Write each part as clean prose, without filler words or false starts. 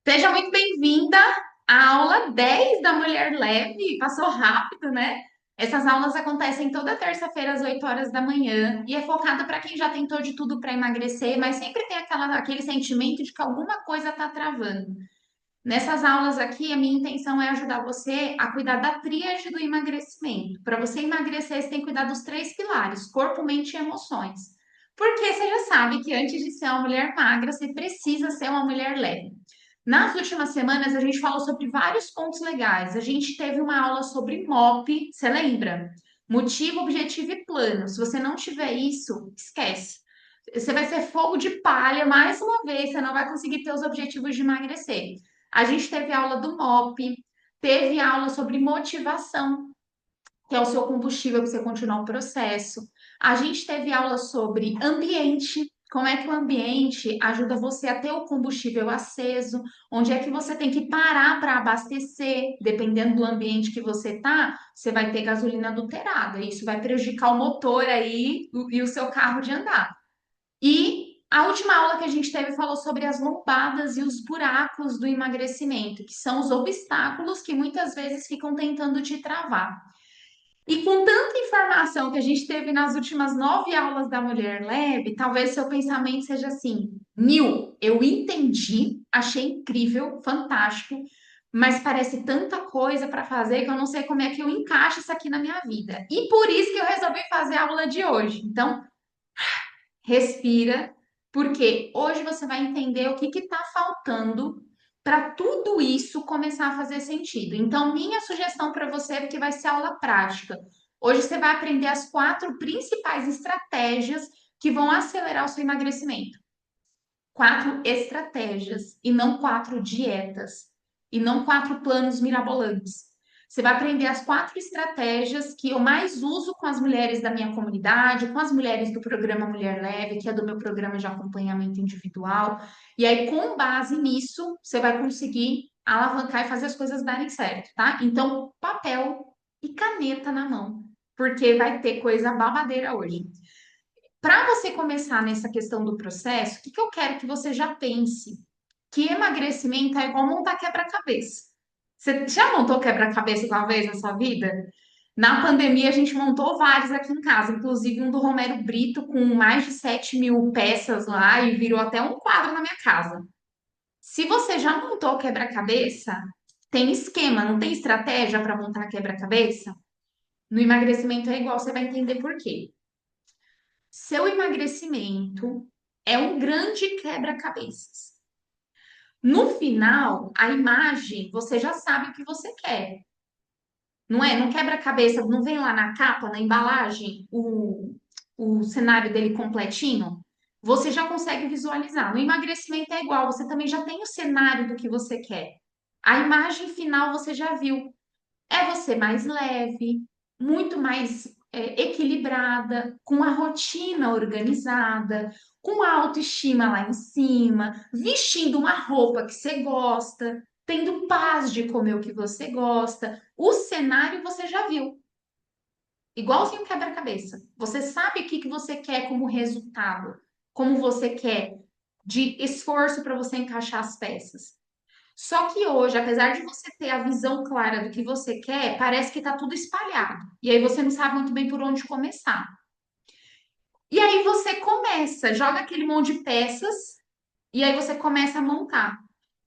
Seja muito bem-vinda à aula 10 da Mulher Leve. Passou rápido, né? Essas aulas acontecem toda terça-feira às 8 horas da manhã e é focada para quem já tentou de tudo para emagrecer, mas sempre tem aquele sentimento de que alguma coisa está travando. Nessas aulas aqui, a minha intenção é ajudar você a cuidar da tríade do emagrecimento. Para você emagrecer, você tem que cuidar dos três pilares: corpo, mente e emoções. Porque você já sabe que antes de ser uma mulher magra, você precisa ser uma mulher leve. Nas últimas semanas, a gente falou sobre vários pontos legais. A gente teve uma aula sobre MOP, você lembra? Motivo, objetivo e plano. Se você não tiver isso, esquece. Você vai ser fogo de palha mais uma vez, você não vai conseguir ter os objetivos de emagrecer. A gente teve aula do MOP, teve aula sobre motivação, que é o seu combustível para você continuar o processo. A gente teve aula sobre ambiente, como é que o ambiente ajuda você a ter o combustível aceso, onde é que você tem que parar para abastecer, dependendo do ambiente que você tá, você vai ter gasolina adulterada, e isso vai prejudicar o motor aí e o seu carro de andar. E a última aula que a gente teve falou sobre as lombadas e os buracos do emagrecimento, que são os obstáculos que muitas vezes ficam tentando te travar. E com tanta informação que a gente teve nas últimas 9 aulas da Mulher Leve, talvez seu pensamento seja assim: Nil, eu entendi, achei incrível, fantástico, mas parece tanta coisa para fazer que eu não sei como é que eu encaixo isso aqui na minha vida. E por isso que eu resolvi fazer a aula de hoje. Então, respira, porque hoje você vai entender o que está faltando para tudo isso começar a fazer sentido. Então, minha sugestão para você é que vai ser aula prática. Hoje você vai aprender as 4 principais estratégias que vão acelerar o seu emagrecimento. 4 estratégias e não 4 dietas e não 4 planos mirabolantes. Você vai aprender as 4 estratégias que eu mais uso com as mulheres da minha comunidade, com as mulheres do programa Mulher Leve, que é do meu programa de acompanhamento individual. E aí, com base nisso, você vai conseguir alavancar e fazer as coisas darem certo, tá? Então, papel e caneta na mão, porque vai ter coisa babadeira hoje. Para você começar nessa questão do processo, o que eu quero que você já pense? Que emagrecimento é igual montar quebra-cabeça. Você já montou quebra-cabeça uma vez na sua vida? Na pandemia, a gente montou vários aqui em casa, inclusive um do Romero Brito, com mais de 7.000 peças lá e virou até um quadro na minha casa. Se você já montou quebra-cabeça, tem esquema, não tem estratégia para montar quebra-cabeça? No emagrecimento é igual, você vai entender por quê. Seu emagrecimento é um grande quebra-cabeças. No final, a imagem, você já sabe o que você quer. Não é? Não quebra-cabeça, não vem lá na capa, na embalagem, o cenário dele completinho. Você já consegue visualizar. No emagrecimento é igual, você também já tem o cenário do que você quer. A imagem final você já viu. É você mais leve, muito mais equilibrada, com a rotina organizada, com a autoestima lá em cima, vestindo uma roupa que você gosta, tendo paz de comer o que você gosta. O cenário você já viu, igualzinho um quebra-cabeça. Você sabe o que que você quer como resultado, como você quer de esforço para você encaixar as peças. Só que hoje, apesar de você ter a visão clara do que você quer, parece que tá tudo espalhado. E aí você não sabe muito bem por onde começar. E aí você começa, joga aquele monte de peças e aí você começa a montar.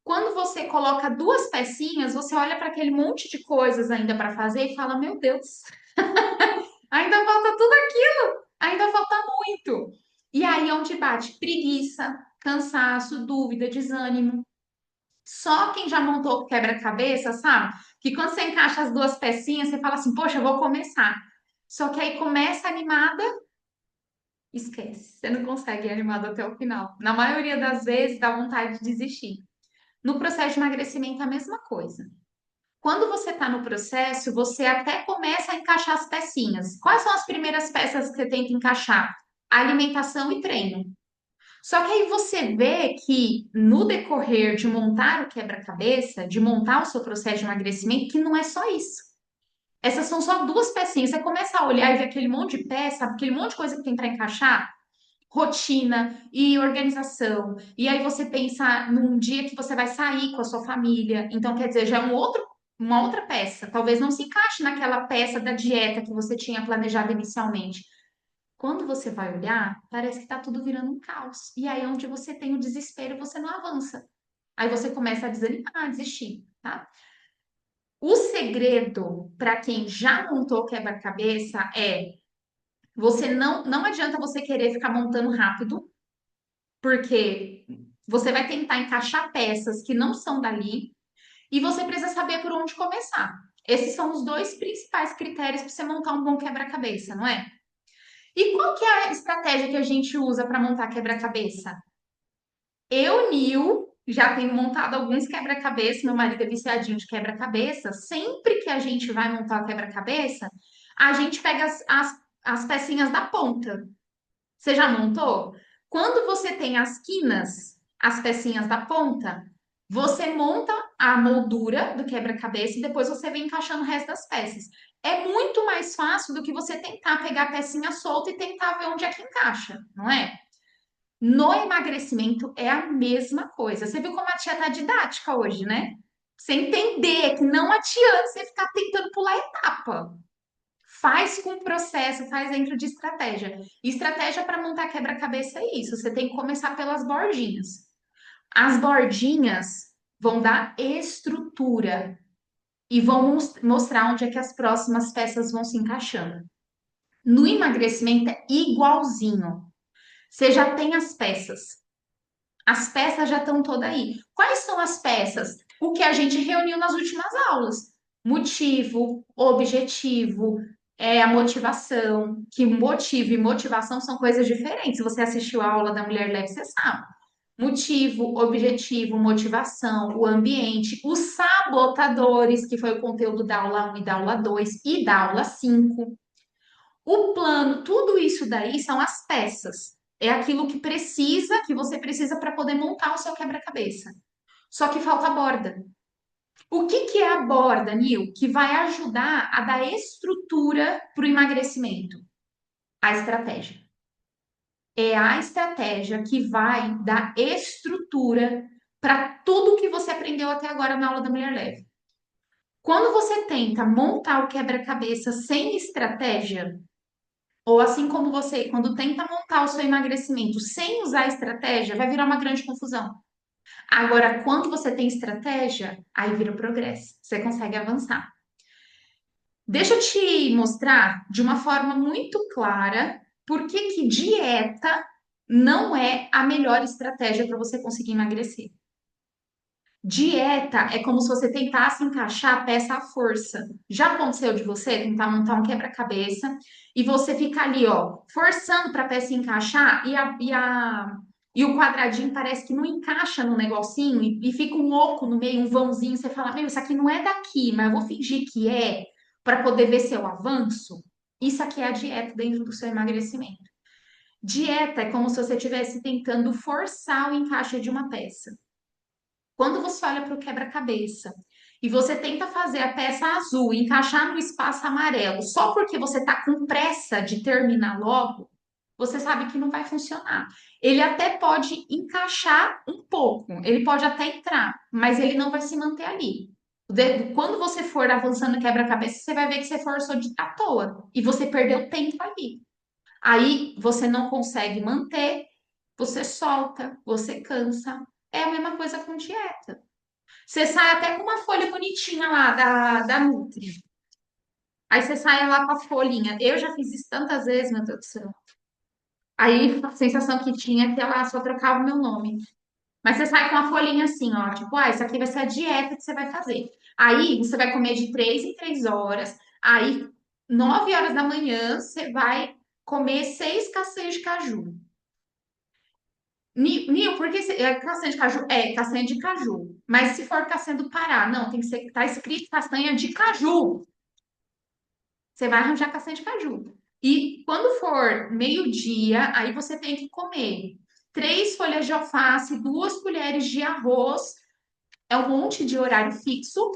Quando você coloca 2 pecinhas, você olha para aquele monte de coisas ainda para fazer e fala: Meu Deus, ainda falta tudo aquilo, ainda falta muito. E aí é onde bate preguiça, cansaço, dúvida, desânimo. Só quem já montou o quebra-cabeça, sabe? Que quando você encaixa as 2 pecinhas, você fala assim, poxa, eu vou começar. Só que aí começa animada, esquece. Você não consegue ir animado até o final. Na maioria das vezes, dá vontade de desistir. No processo de emagrecimento, a mesma coisa. Quando você está no processo, você até começa a encaixar as pecinhas. Quais são as primeiras peças que você tenta encaixar? Alimentação e treino. Só que aí você vê que no decorrer de montar o quebra-cabeça, de montar o seu processo de emagrecimento, que não é só isso. Essas são só 2 pecinhas. Você começa a olhar e ver aquele monte de peça, aquele monte de coisa que tem para encaixar. rotina e organização. E aí você pensa num dia que você vai sair com a sua família. Então, quer dizer, já é uma outra peça. Talvez não se encaixe naquela peça da dieta que você tinha planejado inicialmente. Quando você vai olhar, parece que está tudo virando um caos. E aí, onde você tem o desespero, você não avança. Aí você começa a desanimar, a desistir, tá? O segredo para quem já montou quebra-cabeça é você não adianta você querer ficar montando rápido, porque você vai tentar encaixar peças que não são dali e você precisa saber por onde começar. Esses são os dois principais critérios para você montar um bom quebra-cabeça, não é? E qual que é a estratégia que a gente usa para montar quebra-cabeça? Eu, Nil, já tenho montado alguns quebra-cabeça, meu marido é viciadinho de quebra-cabeça. Sempre que a gente vai montar o quebra-cabeça, a gente pega as pecinhas da ponta. Você já montou? Quando você tem as quinas, as pecinhas da ponta, você monta a moldura do quebra-cabeça e depois você vem encaixando o resto das peças. É muito mais fácil do que você tentar pegar a pecinha solta e tentar ver onde é que encaixa, não é? No emagrecimento é a mesma coisa. Você viu como a tia tá didática hoje, né? Você entender que não adianta você ficar tentando pular etapa. Faz com o processo, faz dentro de estratégia. E estratégia para montar quebra-cabeça é isso. Você tem que começar pelas bordinhas. As bordinhas vão dar estrutura e vão mostrar onde é que as próximas peças vão se encaixando. No emagrecimento é igualzinho. Você já tem as peças. As peças já estão todas aí. Quais são as peças? O que a gente reuniu nas últimas aulas. Motivo, objetivo, a motivação. Que motivo e motivação são coisas diferentes. Se você assistiu a aula da Mulher Leve, você sabe. Motivo, objetivo, motivação, o ambiente, os sabotadores, que foi o conteúdo da aula 1 e da aula 2 e da aula 5. O plano, tudo isso daí são as peças. É aquilo que precisa, que você precisa para poder montar o seu quebra-cabeça. Só que falta a borda. O que, que é a borda, Nil? Que vai ajudar a dar estrutura para o emagrecimento? A estratégia. É a estratégia que vai dar estrutura para tudo que você aprendeu até agora na aula da Mulher Leve. Quando você tenta montar o quebra-cabeça sem estratégia, ou assim como você, quando tenta montar o seu emagrecimento sem usar estratégia, vai virar uma grande confusão. Agora, quando você tem estratégia, aí vira progresso. Você consegue avançar. Deixa eu te mostrar de uma forma muito clara por que que dieta não é a melhor estratégia para você conseguir emagrecer. Dieta é como se você tentasse encaixar a peça à força. Já aconteceu de você tentar montar um quebra-cabeça e você fica ali, ó, forçando para a peça encaixar e o quadradinho parece que não encaixa no negocinho e fica um oco no meio, um vãozinho. Você fala, meu, isso aqui não é daqui, mas eu vou fingir que é para poder ver se eu avanço. Isso aqui é a dieta dentro do seu emagrecimento. Dieta é como se você estivesse tentando forçar o encaixe de uma peça. Quando você olha para o quebra-cabeça e você tenta fazer a peça azul encaixar no espaço amarelo só porque você está com pressa de terminar logo, você sabe que não vai funcionar. Ele até pode encaixar um pouco, ele pode até entrar, mas ele não vai se manter ali. Quando você for avançando no quebra-cabeça, você vai ver que você forçou à toa e você perdeu tempo ali. Aí você não consegue manter, você solta, você cansa. É a mesma coisa com dieta. Você sai até com uma folha bonitinha lá da Nutri. Aí você sai lá com a folhinha. Eu já fiz isso tantas vezes, meu Deus do céu. Aí a sensação que tinha é que ela só trocava o meu nome. Mas você sai com uma folhinha assim, ó, tipo, isso aqui vai ser a dieta que você vai fazer. Aí você vai comer de 3 em 3 horas. Aí, 9 horas da manhã, você vai comer 6 castanhas de caju. Nil, por que castanha de caju? É, castanha de caju. Mas se for castanha do Pará, não, tem que ser, tá escrito castanha de caju. Você vai arranjar castanha de caju. E quando for meio-dia, aí você tem que comer 3 folhas de alface, 2 colheres de arroz, é um monte de horário fixo,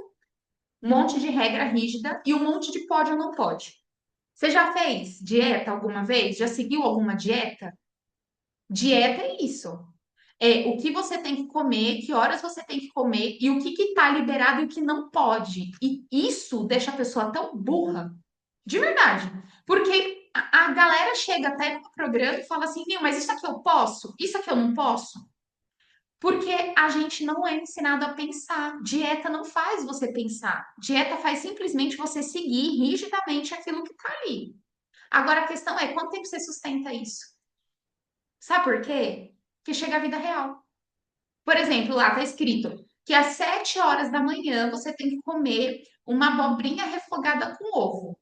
um monte de regra rígida e um monte de pode ou não pode. Você já fez dieta alguma vez? Já seguiu alguma dieta? Dieta é isso. É o que você tem que comer, que horas você tem que comer e o que que tá liberado e o que não pode. E isso deixa a pessoa tão burra, de verdade. Porque a galera chega até no programa e fala assim: "Meu, mas isso aqui eu posso? Isso aqui eu não posso?" Porque a gente não é ensinado a pensar. Dieta não faz você pensar. Dieta faz simplesmente você seguir rigidamente aquilo que tá ali. Agora a questão é quanto tempo você sustenta isso? Sabe por quê? Porque chega a vida real. Por exemplo, lá tá escrito que às 7 horas da manhã você tem que comer uma abobrinha refogada com ovo.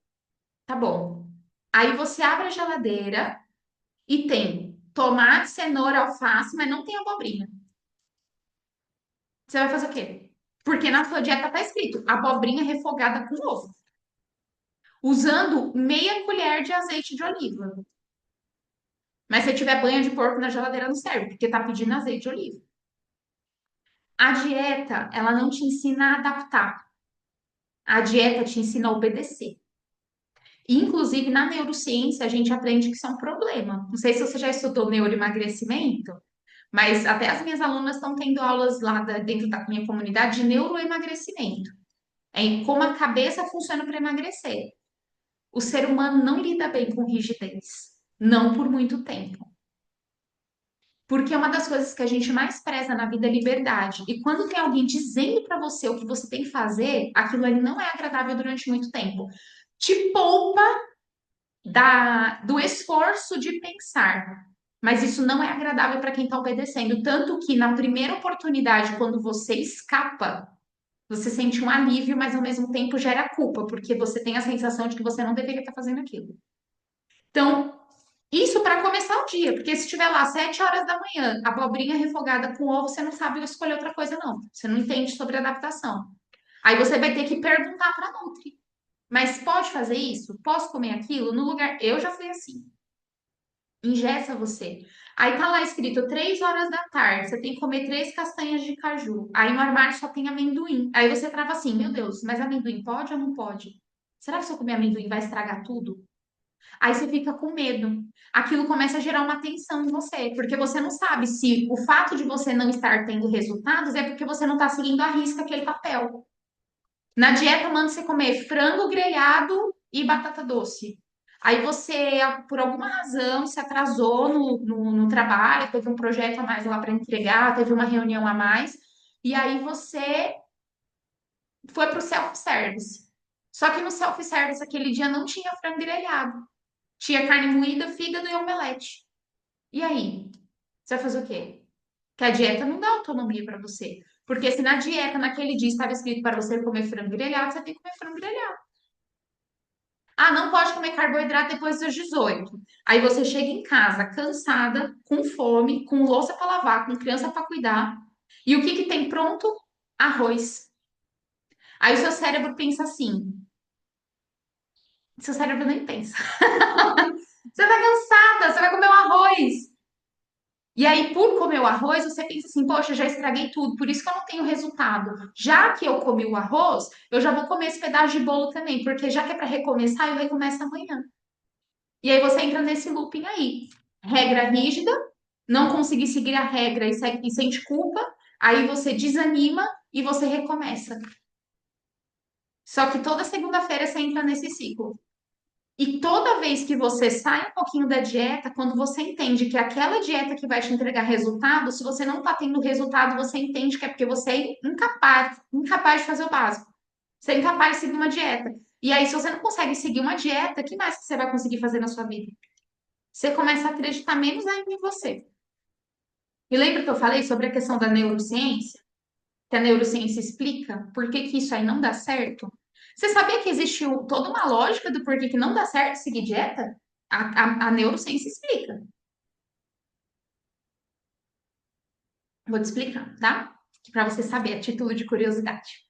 Tá bom. Aí você abre a geladeira e tem tomate, cenoura, alface, mas não tem abobrinha. Você vai fazer o quê? Porque na sua dieta tá escrito abobrinha refogada com ovo, usando meia colher de azeite de oliva. Mas se tiver banha de porco na geladeira não serve, porque tá pedindo azeite de oliva. A dieta, ela não te ensina a adaptar. A dieta te ensina a obedecer. Inclusive, na neurociência, a gente aprende que isso é um problema. Não sei se você já estudou neuroemagrecimento, mas até as minhas alunas estão tendo aulas lá dentro da minha comunidade de neuroemagrecimento. É como a cabeça funciona para emagrecer. O ser humano não lida bem com rigidez, não por muito tempo. Porque uma das coisas que a gente mais preza na vida é liberdade. E quando tem alguém dizendo para você o que você tem que fazer, aquilo ali não é agradável durante muito tempo. Te poupa do esforço de pensar. Mas isso não é agradável para quem está obedecendo. Tanto que na primeira oportunidade, quando você escapa, você sente um alívio, mas ao mesmo tempo gera culpa, porque você tem a sensação de que você não deveria estar fazendo aquilo. Então, isso para começar o dia, porque se estiver lá às 7 horas da manhã, abobrinha refogada com ovo, você não sabe escolher outra coisa, não. Você não entende sobre adaptação. Aí você vai ter que perguntar para a Nutri. Mas pode fazer isso? Posso comer aquilo? No lugar. Eu já fui assim. Ingessa você. Aí tá lá escrito 3 horas da tarde, você tem que comer 3 castanhas de caju. Aí no armário só tem amendoim. Aí você trava assim, meu Deus, mas amendoim pode ou não pode? Será que se eu comer amendoim vai estragar tudo? Aí você fica com medo. Aquilo começa a gerar uma tensão em você, porque você não sabe se o fato de você não estar tendo resultados é porque você não está seguindo à risca aquele papel. Na dieta, manda você comer frango grelhado e batata doce. Aí você, por alguma razão, se atrasou no trabalho, teve um projeto a mais lá para entregar, teve uma reunião a mais, e aí você foi para o self-service. Só que no self-service aquele dia não tinha frango grelhado. Tinha carne moída, fígado e omelete. E aí? Você vai fazer o quê? Que a dieta não dá autonomia para você. Porque se na dieta, naquele dia, estava escrito para você comer frango grelhado, você tem que comer frango grelhado. Ah, não pode comer carboidrato depois dos 18. Aí você chega em casa cansada, com fome, com louça para lavar, com criança para cuidar. E o que que tem pronto? Arroz. Aí o seu cérebro pensa assim. Seu cérebro nem pensa. Você tá cansada, você vai comer um arroz. E aí, por comer o arroz, você pensa assim, poxa, já estraguei tudo, por isso que eu não tenho resultado. Já que eu comi o arroz, eu já vou comer esse pedaço de bolo também, porque já que é para recomeçar, eu recomeço amanhã. E aí você entra nesse looping aí. Regra rígida, não conseguir seguir a regra e sente culpa, aí você desanima e você recomeça. Só que toda segunda-feira você entra nesse ciclo. E toda vez que você sai um pouquinho da dieta, quando você entende que é aquela dieta que vai te entregar resultado, se você não está tendo resultado, você entende que é porque você é incapaz de fazer o básico. Você é incapaz de seguir uma dieta. E aí, se você não consegue seguir uma dieta, o que mais que você vai conseguir fazer na sua vida? Você começa a acreditar menos ainda em você. E lembra que eu falei sobre a questão da neurociência? Que a neurociência explica por que que isso aí não dá certo? Você sabia que existe toda uma lógica do porquê que não dá certo seguir dieta? A neurociência explica. Vou te explicar, tá? Para você saber, a título de curiosidade.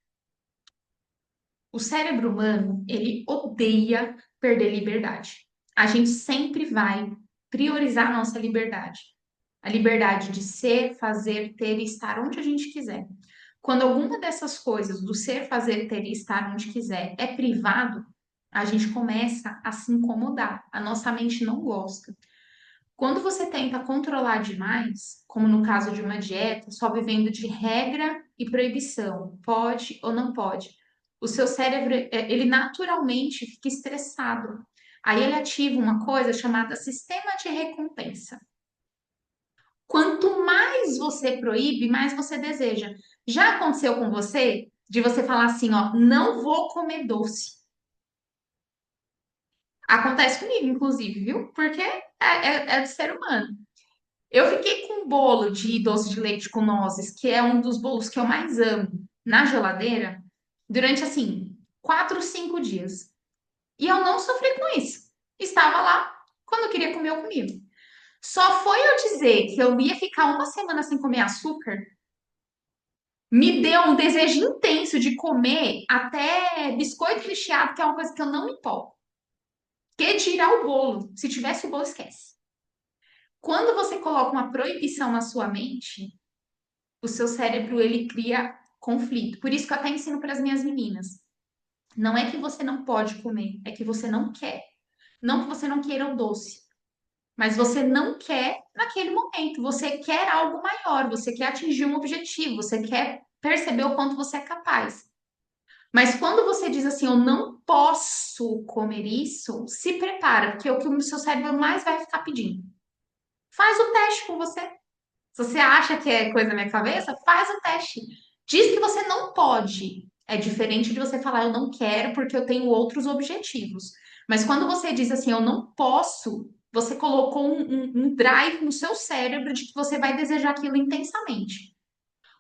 O cérebro humano, ele odeia perder liberdade. A gente sempre vai priorizar a nossa liberdade. A liberdade de ser, fazer, ter e estar onde a gente quiser. Quando alguma dessas coisas, do ser, fazer, ter e estar onde quiser, é privado, a gente começa a se incomodar. A nossa mente não gosta. Quando você tenta controlar demais, como no caso de uma dieta, só vivendo de regra e proibição, pode ou não pode, o seu cérebro, ele naturalmente fica estressado. Aí ele ativa uma coisa chamada sistema de recompensa. Quanto mais você proíbe, mais você deseja. Já aconteceu com você de você falar assim, ó, não vou comer doce? Acontece comigo, inclusive, viu? Porque é do ser humano. Eu fiquei com um bolo de doce de leite com nozes, que é um dos bolos que eu mais amo, na geladeira, durante assim, 4, 5 dias. E eu não sofri com isso. Estava lá, quando eu queria comer, eu comia. Só foi eu dizer que eu ia ficar uma semana sem comer açúcar, me deu um desejo intenso de comer até biscoito recheado, que é uma coisa que eu não me importo. Que tirar o bolo. Se tivesse o bolo, esquece. Quando você coloca uma proibição na sua mente, o seu cérebro ele cria conflito. Por isso que eu até ensino para as minhas meninas. Não é que você não pode comer, é que você não quer. Não que você não queira o doce, mas você não quer naquele momento. Você quer algo maior, você quer atingir um objetivo, você quer perceber o quanto você é capaz. Mas quando você diz assim, eu não posso comer isso, se prepara, porque é o que o seu cérebro mais vai ficar pedindo. Faz o teste com você. Se você acha que é coisa da minha cabeça, faz o teste. Diz que você não pode. É diferente de você falar, eu não quero porque eu tenho outros objetivos. Mas quando você diz assim, eu não posso, você colocou um drive no seu cérebro de que você vai desejar aquilo intensamente.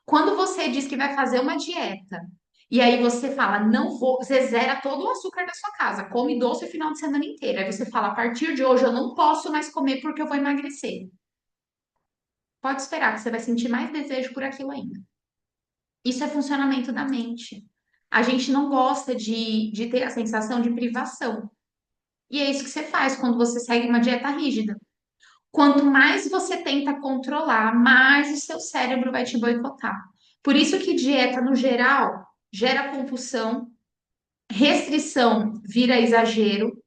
Quando você diz que vai fazer uma dieta, e aí você fala, não vou, você zera todo o açúcar da sua casa, come doce o final de semana inteiro. Aí você fala, a partir de hoje eu não posso mais comer porque eu vou emagrecer. Pode esperar que você vai sentir mais desejo por aquilo ainda. Isso é funcionamento da mente. A gente não gosta de ter a sensação de privação. E é isso que você faz quando você segue uma dieta rígida. Quanto mais você tenta controlar, mais o seu cérebro vai te boicotar. Por isso que dieta, no geral, gera compulsão, restrição vira exagero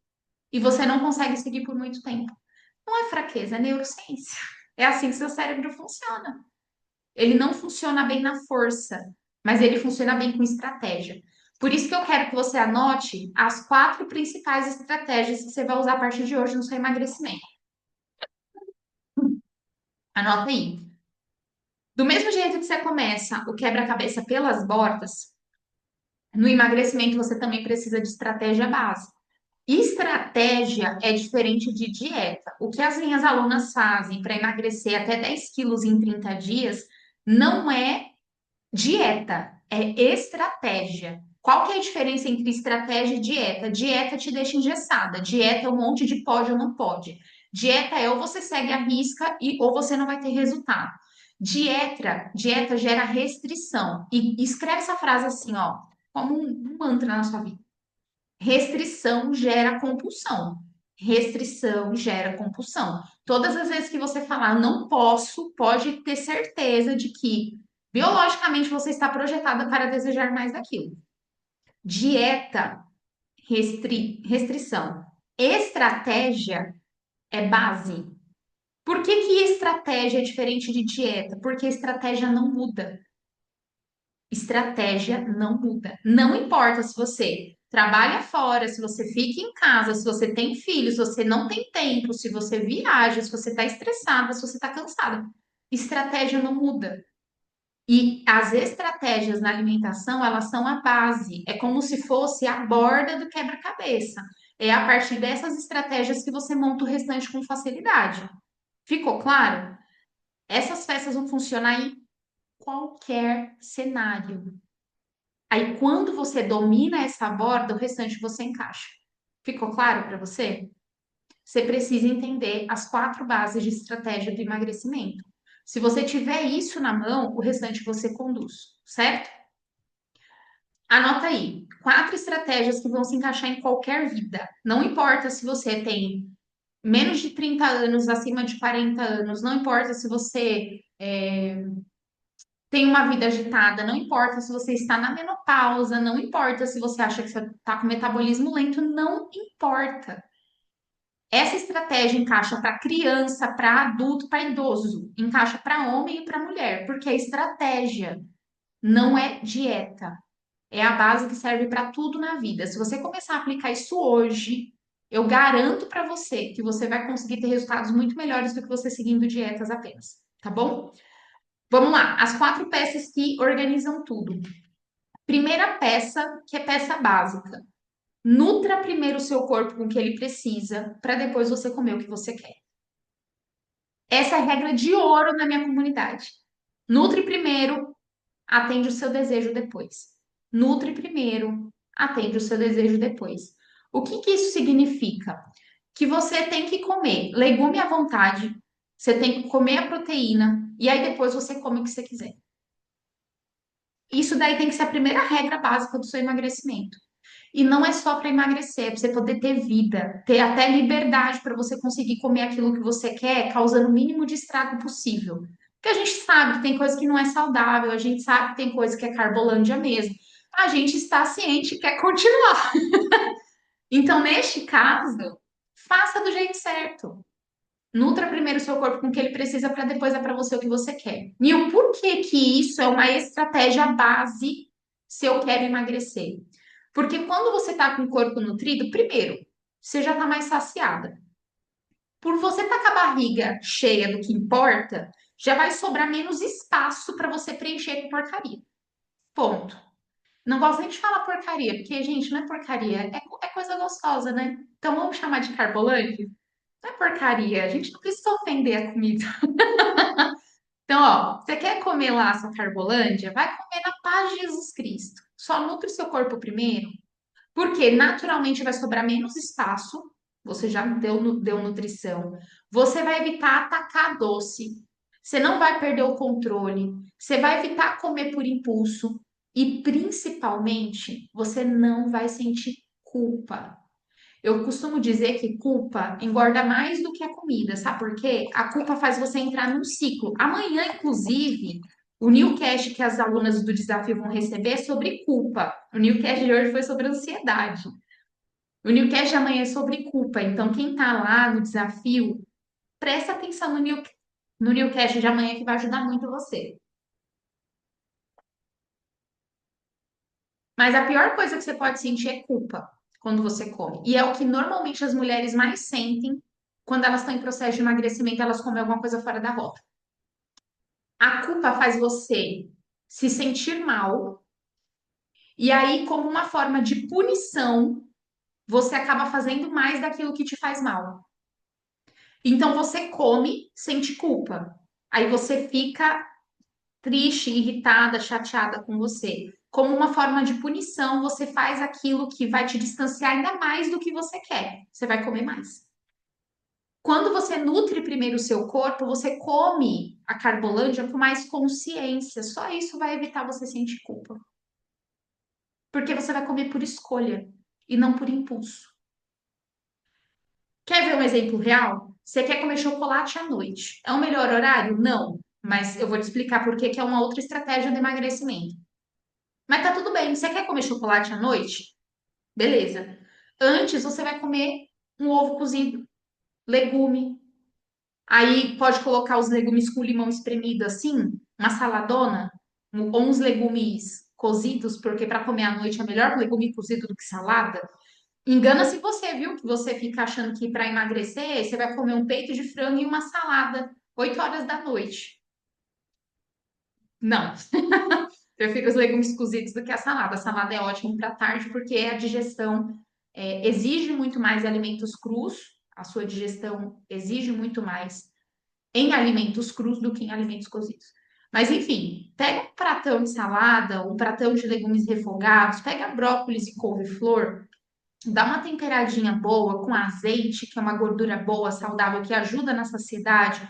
e você não consegue seguir por muito tempo. Não é fraqueza, é neurociência. É assim que seu cérebro funciona. Ele não funciona bem na força, mas ele funciona bem com estratégia. Por isso que eu quero que você anote as 4 principais estratégias que você vai usar a partir de hoje no seu emagrecimento. Anota aí. Do mesmo jeito que você começa o quebra-cabeça pelas bordas, no emagrecimento você também precisa de estratégia base. Estratégia é diferente de dieta. O que as minhas alunas fazem para emagrecer até 10 quilos em 30 dias não é dieta, é estratégia. Qual que é a diferença entre estratégia e dieta? Dieta te deixa engessada. Dieta é um monte de pode ou não pode. Dieta é ou você segue a risca e ou você não vai ter resultado. Dieta gera restrição. E escreve essa frase assim, ó, como um mantra na sua vida. Restrição gera compulsão. Restrição gera compulsão. Todas as vezes que você falar não posso, pode ter certeza de que biologicamente você está projetada para desejar mais daquilo. Dieta, restrição. Estratégia é base. Por que que estratégia é diferente de dieta? Porque estratégia não muda. Estratégia não muda. Não importa se você trabalha fora, se você fica em casa, se você tem filhos, se você não tem tempo, se você viaja, se você está estressada, se você está cansada. Estratégia não muda. E as estratégias na alimentação, elas são a base. É como se fosse a borda do quebra-cabeça. É a partir dessas estratégias que você monta o restante com facilidade. Ficou claro? Essas peças vão funcionar em qualquer cenário. Aí, quando você domina essa borda, o restante você encaixa. Ficou claro para você? Você precisa entender as 4 bases de estratégia do emagrecimento. Se você tiver isso na mão, o restante você conduz, certo? Anota aí, 4 estratégias que vão se encaixar em qualquer vida. Não importa se você tem menos de 30 anos, acima de 40 anos, não importa se você tem uma vida agitada, não importa se você está na menopausa, não importa se você acha que você está com metabolismo lento, não importa. Essa estratégia encaixa para criança, para adulto, para idoso, encaixa para homem e para mulher, porque é estratégia, não é dieta. É a base que serve para tudo na vida. Se você começar a aplicar isso hoje, eu garanto para você que você vai conseguir ter resultados muito melhores do que você seguindo dietas apenas, tá bom? Vamos lá, as 4 peças que organizam tudo. Primeira peça, que é peça básica. Nutra primeiro o seu corpo com o que ele precisa, para depois você comer o que você quer. Essa é a regra de ouro na minha comunidade. Nutre primeiro, atende o seu desejo depois. Nutre primeiro, atende o seu desejo depois. O que que isso significa? Que você tem que comer legume à vontade, você tem que comer a proteína e aí depois você come o que você quiser. Isso daí tem que ser a primeira regra básica do seu emagrecimento. E não é só para emagrecer, é para você poder ter vida, ter até liberdade para você conseguir comer aquilo que você quer, causando o mínimo de estrago possível. Porque a gente sabe que tem coisa que não é saudável, a gente sabe que tem coisa que é carbolândia mesmo. A gente está ciente e quer continuar. Então, neste caso, faça do jeito certo. Nutra primeiro o seu corpo com o que ele precisa para depois é para você o que você quer. E o porquê que isso é uma estratégia base se eu quero emagrecer? Porque quando você está com o corpo nutrido, primeiro, você já está mais saciada. Por você estar com a barriga cheia do que importa, já vai sobrar menos espaço para você preencher com porcaria. Ponto. Não gosto nem de falar porcaria, porque, gente, não é porcaria, é coisa gostosa, né? Então vamos chamar de carbolante? Não é porcaria, a gente não precisa ofender a comida. Então, ó, você quer comer lá a sua carbolândia? Vai comer na paz de Jesus Cristo. Só nutre o seu corpo primeiro, porque naturalmente vai sobrar menos espaço. Você já deu nutrição. Você vai evitar atacar doce. Você não vai perder o controle. Você vai evitar comer por impulso. E principalmente, você não vai sentir culpa. Eu costumo dizer que culpa engorda mais do que a comida, sabe por quê? A culpa faz você entrar num ciclo. Amanhã, inclusive, o newscast que as alunas do desafio vão receber é sobre culpa. O newscast de hoje foi sobre ansiedade. O newscast de amanhã é sobre culpa. Então, quem tá lá no desafio, presta atenção no newscast de amanhã que vai ajudar muito você. Mas a pior coisa que você pode sentir é culpa quando você come. E é o que normalmente as mulheres mais sentem quando elas estão em processo de emagrecimento, elas comem alguma coisa fora da rota. A culpa faz você se sentir mal, e aí, como uma forma de punição, você acaba fazendo mais daquilo que te faz mal. Então você come, sente culpa. Aí você fica triste, irritada, chateada com você. Como uma forma de punição, você faz aquilo que vai te distanciar ainda mais do que você quer. Você vai comer mais. Quando você nutre primeiro o seu corpo, você come a carbolândia com mais consciência. Só isso vai evitar você sentir culpa. Porque você vai comer por escolha e não por impulso. Quer ver um exemplo real? Você quer comer chocolate à noite. É o melhor horário? Não. Mas eu vou te explicar por que é uma outra estratégia de emagrecimento. Mas tá tudo bem. Você quer comer chocolate à noite? Beleza. Antes você vai comer um ovo cozido, legume. Aí pode colocar os legumes com limão espremido assim, uma saladona, ou uns legumes cozidos, porque para comer à noite é melhor legume cozido do que salada. Engana-se você, viu? Que você fica achando que para emagrecer você vai comer um peito de frango e uma salada, 8 horas da noite. Não. Prefiro os legumes cozidos do que a salada. A salada é ótima para tarde porque a digestão exige muito mais alimentos crus. A sua digestão exige muito mais em alimentos crus do que em alimentos cozidos. Mas enfim, pega um pratão de salada, um pratão de legumes refogados, pega brócolis e couve-flor, dá uma temperadinha boa com azeite, que é uma gordura boa, saudável, que ajuda na saciedade,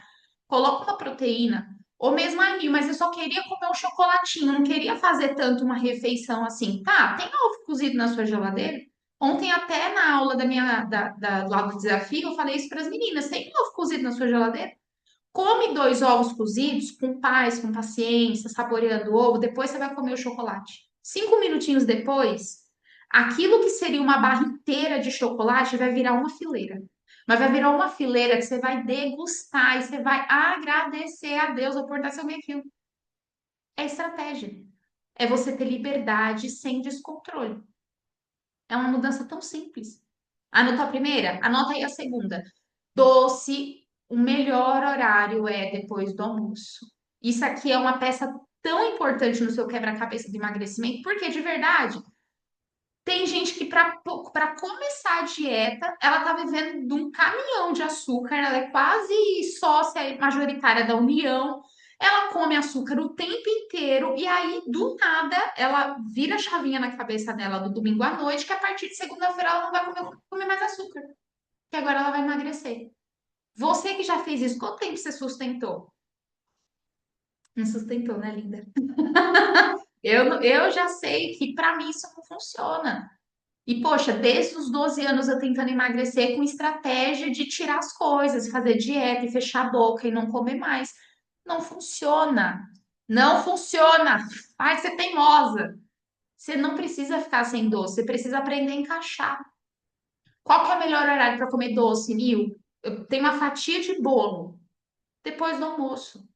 coloca uma proteína, ou mesmo aí, mas eu só queria comer um chocolatinho, não queria fazer tanto uma refeição assim. Tá, tem ovo cozido na sua geladeira? Ontem, até na aula lá do desafio, eu falei isso para as meninas: tem ovo cozido na sua geladeira? Come 2 ovos cozidos com paz, com paciência, saboreando o ovo, depois você vai comer o chocolate. 5 minutinhos depois, aquilo que seria uma barra inteira de chocolate vai virar uma fileira. Mas vai virar uma fileira que você vai degustar e você vai agradecer a Deus por dar seu aquilo. É estratégia. É você ter liberdade sem descontrole. É uma mudança tão simples. Anotou a primeira? Anota aí a segunda. Doce, o melhor horário é depois do almoço. Isso aqui é uma peça tão importante no seu quebra-cabeça de emagrecimento, porque de verdade, tem gente que para começar a dieta, ela tá vivendo de um caminhão de açúcar, ela é quase sócia majoritária da União. Ela come açúcar o tempo inteiro e aí, do nada, ela vira a chavinha na cabeça dela do domingo à noite, que a partir de segunda-feira ela não vai comer mais açúcar, que agora ela vai emagrecer. Você que já fez isso, quanto tempo você sustentou? Não sustentou, né, linda? Eu já sei que para mim isso não funciona. E, poxa, desde os 12 anos eu tentando emagrecer com estratégia de tirar as coisas, fazer dieta e fechar a boca e não comer mais. Não funciona. Não funciona. Ai, você é teimosa. Você não precisa ficar sem doce, você precisa aprender a encaixar. Qual que é o melhor horário para comer doce, Nil? Eu tenho uma fatia de bolo depois do almoço.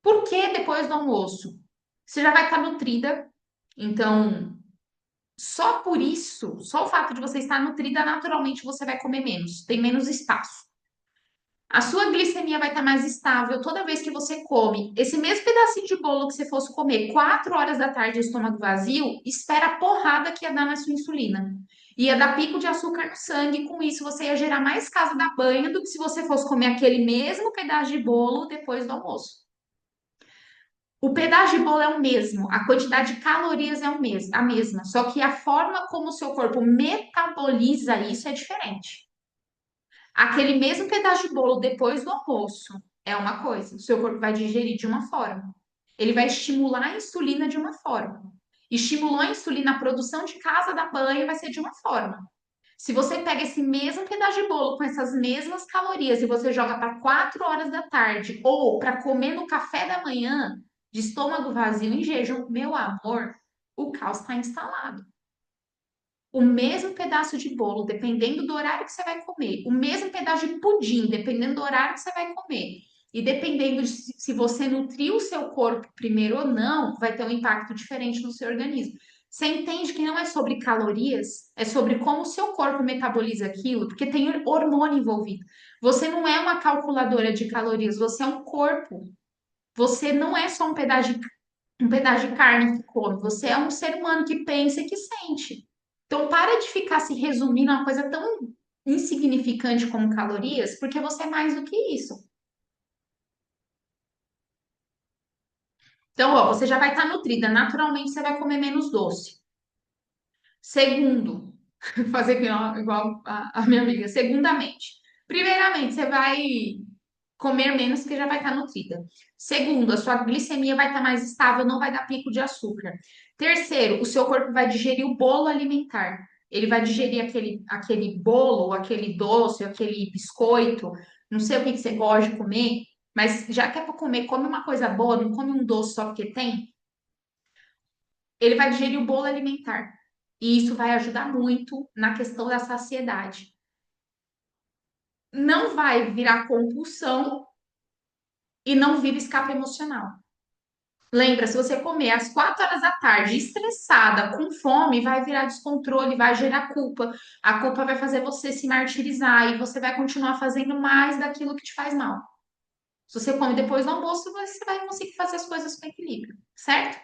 Por que depois do almoço? Você já vai estar nutrida, então só por isso, só o fato de você estar nutrida, naturalmente você vai comer menos, tem menos espaço. A sua glicemia vai estar mais estável toda vez que você come. Esse mesmo pedacinho de bolo que você fosse comer 4 horas da tarde, estômago vazio, espera a porrada que ia dar na sua insulina. Ia dar pico de açúcar no sangue, com isso você ia gerar mais casa da banha do que se você fosse comer aquele mesmo pedaço de bolo depois do almoço. O pedaço de bolo é o mesmo, a quantidade de calorias é a mesma, só que a forma como o seu corpo metaboliza isso é diferente. Aquele mesmo pedaço de bolo depois do almoço é uma coisa, o seu corpo vai digerir de uma forma. Ele vai estimular a insulina de uma forma. Estimulou a insulina, a produção de casa da banha vai ser de uma forma. Se você pega esse mesmo pedaço de bolo com essas mesmas calorias e você joga para 4 horas da tarde ou para comer no café da manhã, de estômago vazio em jejum, meu amor, o caos está instalado. O mesmo pedaço de bolo, dependendo do horário que você vai comer, o mesmo pedaço de pudim, dependendo do horário que você vai comer, e dependendo de se você nutriu o seu corpo primeiro ou não, vai ter um impacto diferente no seu organismo. Você entende que não é sobre calorias, é sobre como o seu corpo metaboliza aquilo, porque tem hormônio envolvido. Você não é uma calculadora de calorias, você é um corpo. Você não é só um pedaço de carne que come, você é um ser humano que pensa e que sente. Então, para de ficar se resumindo a uma coisa tão insignificante como calorias, porque você é mais do que isso. Então, ó, você já vai estar nutrida, naturalmente você vai comer menos doce. Segundo, fazer igual a minha amiga. Segundamente, primeiramente, você vai comer menos porque já vai estar nutrida. Segundo, a sua glicemia vai estar mais estável, não vai dar pico de açúcar. Terceiro, o seu corpo vai digerir o bolo alimentar. Ele vai digerir aquele bolo, aquele doce, aquele biscoito, não sei o que que você gosta de comer, mas já que é para comer, come uma coisa boa, não come um doce só porque tem. Ele vai digerir o bolo alimentar. E isso vai ajudar muito na questão da saciedade. Não vai virar compulsão e não vira escape emocional. Lembra, se você comer às 4 horas da tarde, estressada, com fome, vai virar descontrole, vai gerar culpa. A culpa vai fazer você se martirizar e você vai continuar fazendo mais daquilo que te faz mal. Se você come depois do almoço, você vai conseguir fazer as coisas com equilíbrio, certo?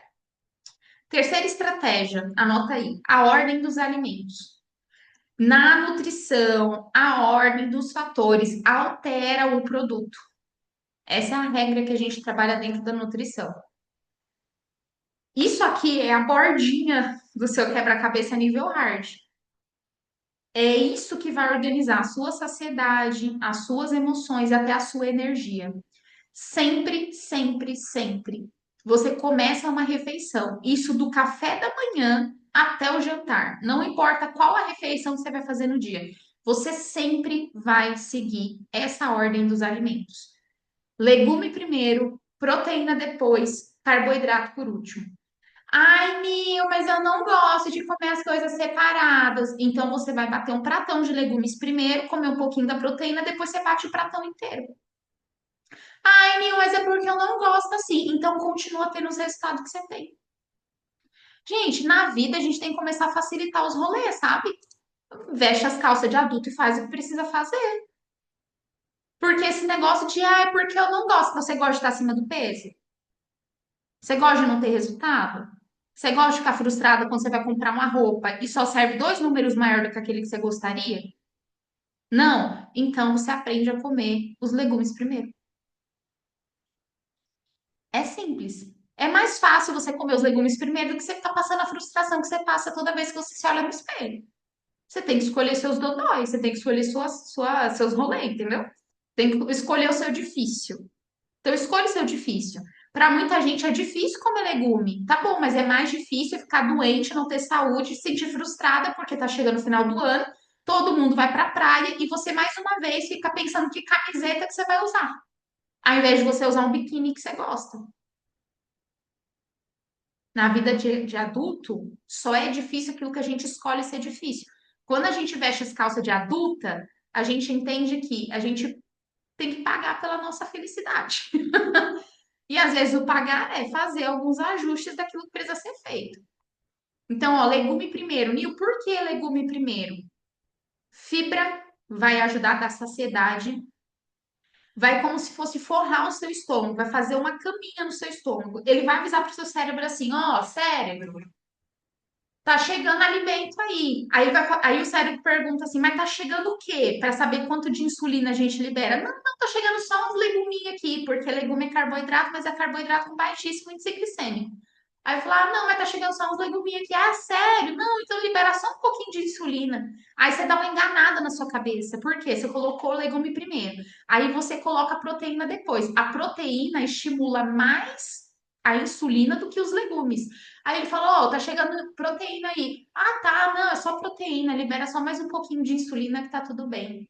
Terceira estratégia, anota aí, a ordem dos alimentos. Na nutrição, a ordem dos fatores altera o produto. Essa é a regra que a gente trabalha dentro da nutrição. Isso aqui é a bordinha do seu quebra-cabeça nível hard. É isso que vai organizar a sua saciedade, as suas emoções e até a sua energia. Sempre, sempre, sempre. Você começa uma refeição, isso do café da manhã até o jantar. Não importa qual a refeição que você vai fazer no dia. Você sempre vai seguir essa ordem dos alimentos. Legume primeiro, proteína depois, carboidrato por último. Ai, Nil, mas eu não gosto de comer as coisas separadas. Então você vai bater um pratão de legumes primeiro, comer um pouquinho da proteína, depois você bate o pratão inteiro. Ai, Nil, mas é porque eu não gosto assim. Então continua tendo os resultados que você tem. Gente, na vida a gente tem que começar a facilitar os rolês, sabe? Veste as calças de adulto e faz o que precisa fazer. Porque esse negócio de, ah, é porque eu não gosto. Você gosta de estar acima do peso? Você gosta de não ter resultado? Você gosta de ficar frustrada quando você vai comprar uma roupa e só serve dois números maior do que aquele que você gostaria? Não? Então você aprende a comer os legumes primeiro. É simples. É mais fácil você comer os legumes primeiro do que você ficar passando a frustração que você passa toda vez que você se olha no espelho. Você tem que escolher seus dodóis, você tem que escolher seus rolês, entendeu? Tem que escolher o seu difícil. Então, escolha o seu difícil. Para muita gente é difícil comer legume. Tá bom, mas é mais difícil ficar doente, não ter saúde, se sentir frustrada porque tá chegando o final do ano, todo mundo vai pra praia e você mais uma vez fica pensando que camiseta que você vai usar, ao invés de você usar um biquíni que você gosta. Na vida de adulto, só é difícil aquilo que a gente escolhe ser difícil. Quando a gente veste as calças de adulta, a gente entende que a gente tem que pagar pela nossa felicidade. E às vezes o pagar é fazer alguns ajustes daquilo que precisa ser feito. Então, ó, legume primeiro. Nil, por que legume primeiro? Fibra vai ajudar a dar saciedade, vai como se fosse forrar o seu estômago, vai fazer uma caminha no seu estômago. Ele vai avisar para o seu cérebro assim: ó, cérebro, tá chegando alimento aí. Aí o cérebro pergunta assim: mas tá chegando o quê? Para saber quanto de insulina a gente libera. Não, não, tá chegando só uns leguminhos aqui, porque legume é carboidrato, mas é carboidrato com baixíssimo índice glicêmico. Aí eu falo, ah, não, mas tá chegando só uns leguminhos aqui. Ah, sério? Não, então libera só um pouquinho de insulina. Aí você dá uma enganada na sua cabeça. Por quê? Você colocou o legume primeiro. Aí você coloca a proteína depois. A proteína estimula mais a insulina do que os legumes. Aí ele falou, ó, tá chegando proteína aí. Ah, tá, não, é só proteína, libera só mais um pouquinho de insulina que tá tudo bem.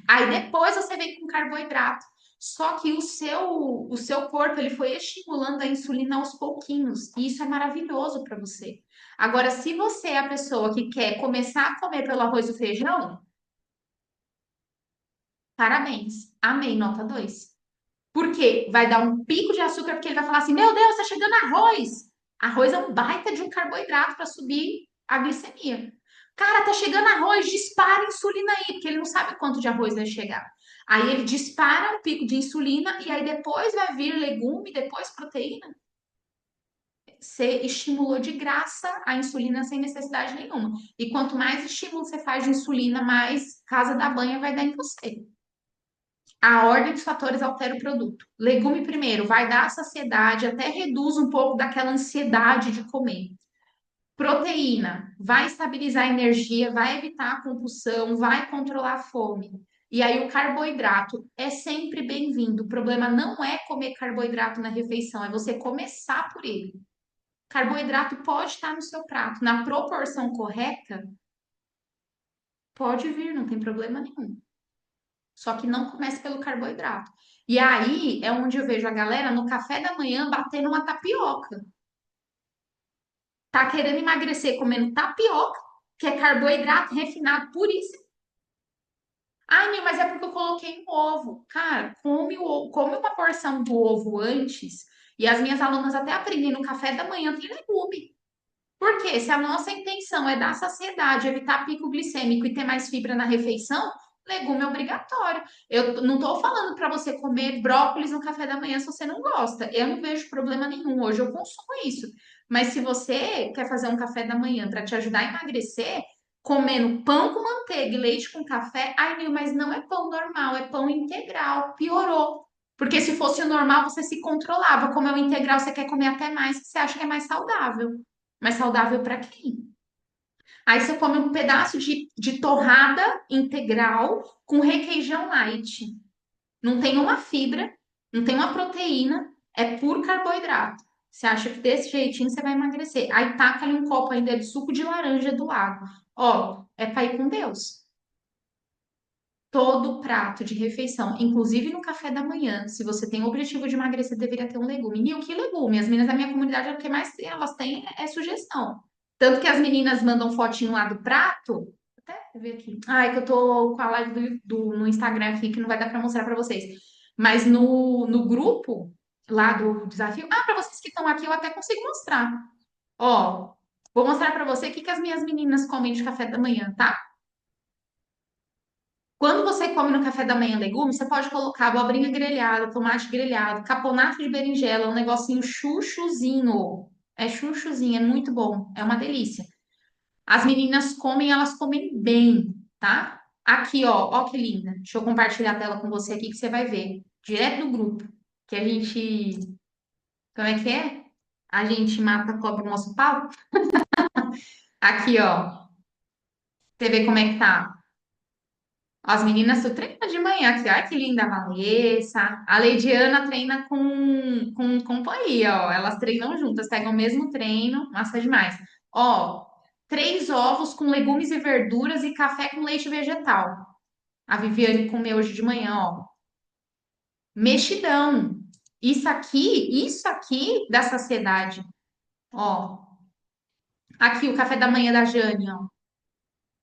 Aí depois você vem com carboidrato. Só que o seu corpo ele foi estimulando a insulina aos pouquinhos, e isso é maravilhoso para você. Agora, se você é a pessoa que quer começar a comer pelo arroz e feijão, parabéns. Amei, nota 2. Porque vai dar um pico de açúcar, porque ele vai falar assim: Meu Deus, tá chegando arroz. Arroz é um baita de um carboidrato para subir a glicemia. Cara, tá chegando arroz, dispara a insulina aí, porque ele não sabe quanto de arroz vai chegar. Aí ele dispara um pico de insulina e aí depois vai vir legume, depois proteína. Você estimulou de graça a insulina sem necessidade nenhuma. E quanto mais estímulo você faz de insulina, mais casa da banha vai dar em você. A ordem dos fatores altera o produto. Legume primeiro, vai dar saciedade, até reduz um pouco daquela ansiedade de comer. Proteína, vai estabilizar a energia, vai evitar a compulsão, vai controlar a fome. E aí o carboidrato é sempre bem-vindo. O problema não é comer carboidrato na refeição, é você começar por ele. Carboidrato pode estar no seu prato, na proporção correta, pode vir, não tem problema nenhum. Só que não comece pelo carboidrato. E aí é onde eu vejo a galera no café da manhã batendo uma tapioca. Tá querendo emagrecer comendo tapioca, que é carboidrato refinado puríssimo. Ai, meu, mas é porque eu coloquei um ovo. Cara, come uma porção do ovo antes. E as minhas alunas até aprendem no café da manhã tem legume. Porque se a nossa intenção é dar saciedade, evitar pico glicêmico e ter mais fibra na refeição, legume é obrigatório. Eu não estou falando para você comer brócolis no café da manhã se você não gosta. Eu não vejo problema nenhum. Hoje eu consumo isso. Mas se você quer fazer um café da manhã para te ajudar a emagrecer, comendo pão com manteiga e leite com café, ai, meu, mas não é pão normal, é pão integral. Piorou. Porque se fosse o normal, você se controlava. Como é o integral, você quer comer até mais, que você acha que é mais saudável. Mais saudável para quem? Aí você come um pedaço de torrada integral com requeijão light. Não tem uma fibra, não tem uma proteína, é puro carboidrato. Você acha que desse jeitinho você vai emagrecer. Aí taca ali um copo ainda de suco de laranja do lado. Ó, é para ir com Deus. todo prato de refeição, inclusive no café da manhã, se você tem o objetivo de emagrecer, deveria ter um legume. E o que legume? As meninas da minha comunidade, o que mais elas têm é sugestão. Tanto que as meninas mandam fotinho lá do prato. Até ver aqui. Ah, é que eu tô com a live no Instagram aqui que não vai dar pra mostrar pra vocês. Mas no grupo lá do desafio. Ah, pra vocês que estão aqui, eu até consigo mostrar. Ó, vou mostrar pra você o que que as minhas meninas comem de café da manhã, tá? Quando você come no café da manhã legumes, você pode colocar abobrinha grelhada, tomate grelhado, caponata de berinjela, um negocinho chuchuzinho. É chuchuzinho, é muito bom, é uma delícia. As meninas comem, elas comem bem, tá? Aqui, ó que linda. Deixa eu compartilhar a tela com você aqui que você vai ver. Direto do grupo, que a gente, como é que é? A gente mata a cobra no nosso pau. Aqui, ó. Você vê como é que tá? As meninas tu treina de manhã, aqui, olha que linda a Vanessa. A Leidiana treina com companhia, ó. Elas treinam juntas, pegam o mesmo treino, massa demais. Ó, 3 ovos com legumes e verduras e café com leite vegetal. A Viviane comeu hoje de manhã, ó. Mexidão. Isso aqui dá saciedade. Ó, aqui o café da manhã da Jane, ó.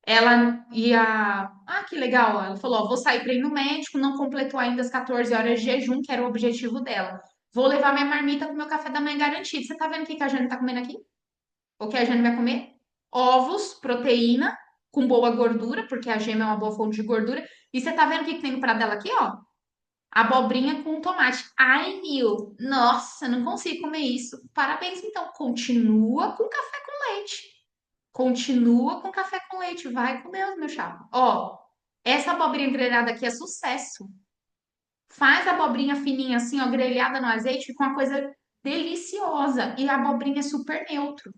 Ela ia. Ah, que legal. Ela falou: ó, vou sair para ir no médico, não completou ainda as 14 horas de jejum, que era o objetivo dela. Vou levar minha marmita com meu café da manhã garantido. Você tá vendo o que que a Jane tá comendo aqui? O que a Jane vai comer? Ovos, proteína, com boa gordura, porque a gema é uma boa fonte de gordura. E você tá vendo o que que tem no prato dela aqui, ó? Abobrinha com tomate. Ai, meu, nossa, não consigo comer isso. Parabéns, então. Continua com café com leite. Continua com café com leite, vai com Deus, meu chapa. Ó, essa abobrinha grelhada aqui é sucesso. Faz a abobrinha fininha assim, ó, grelhada no azeite, fica uma coisa deliciosa. E a abobrinha é super neutro.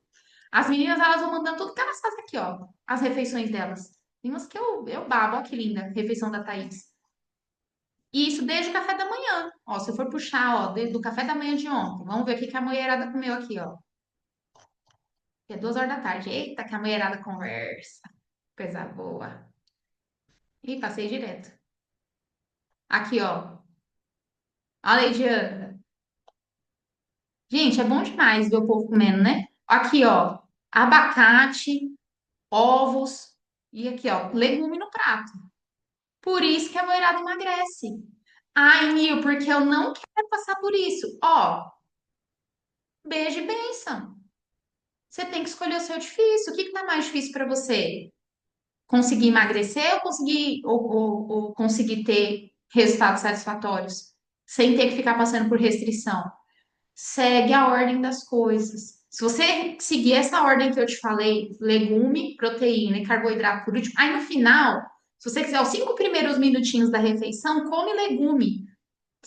As meninas, elas vão mandando tudo que elas fazem aqui, ó, as refeições delas. Tem umas que eu babo, ó, que linda, refeição da Thaís. E isso desde o café da manhã. Ó, se eu for puxar, ó, desde o café da manhã de ontem, vamos ver o que que a mulherada comeu aqui, ó. Que é 2 horas da tarde. Eita, que a mulherada conversa. Coisa boa. Ih, passei direto. Aqui, ó. A Leidiana. Gente, é bom demais ver o povo comendo, né? Aqui, ó. Abacate, ovos e aqui, ó. Legume no prato. Por isso que a mulherada emagrece. Ai, Nil, porque eu não quero passar por isso. Ó, beijo e bênção. Você tem que escolher o seu difícil. O que que tá mais difícil para você? Conseguir emagrecer ou conseguir conseguir ter resultados satisfatórios sem ter que ficar passando por restrição? Segue a ordem das coisas. Se você seguir essa ordem que eu te falei, legume, proteína e carboidrato por último, aí no final, se você quiser os 5 primeiros minutinhos da refeição, come legume.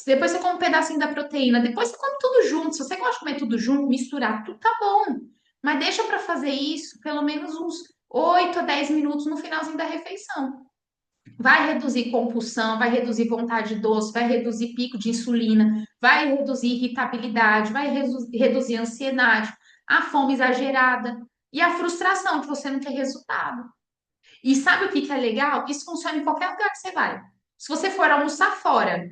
Depois você come um pedacinho da proteína, depois você come tudo junto. Se você gosta de comer tudo junto, misturar tudo, tá bom. Mas deixa para fazer isso pelo menos uns 8 a 10 minutos no finalzinho da refeição. Vai reduzir compulsão, vai reduzir vontade de doce, vai reduzir pico de insulina, vai reduzir irritabilidade, vai reduzir a ansiedade, a fome exagerada e a frustração de você não ter resultado. E sabe o que que é legal? Isso funciona em qualquer lugar que você vai. Se você for almoçar fora,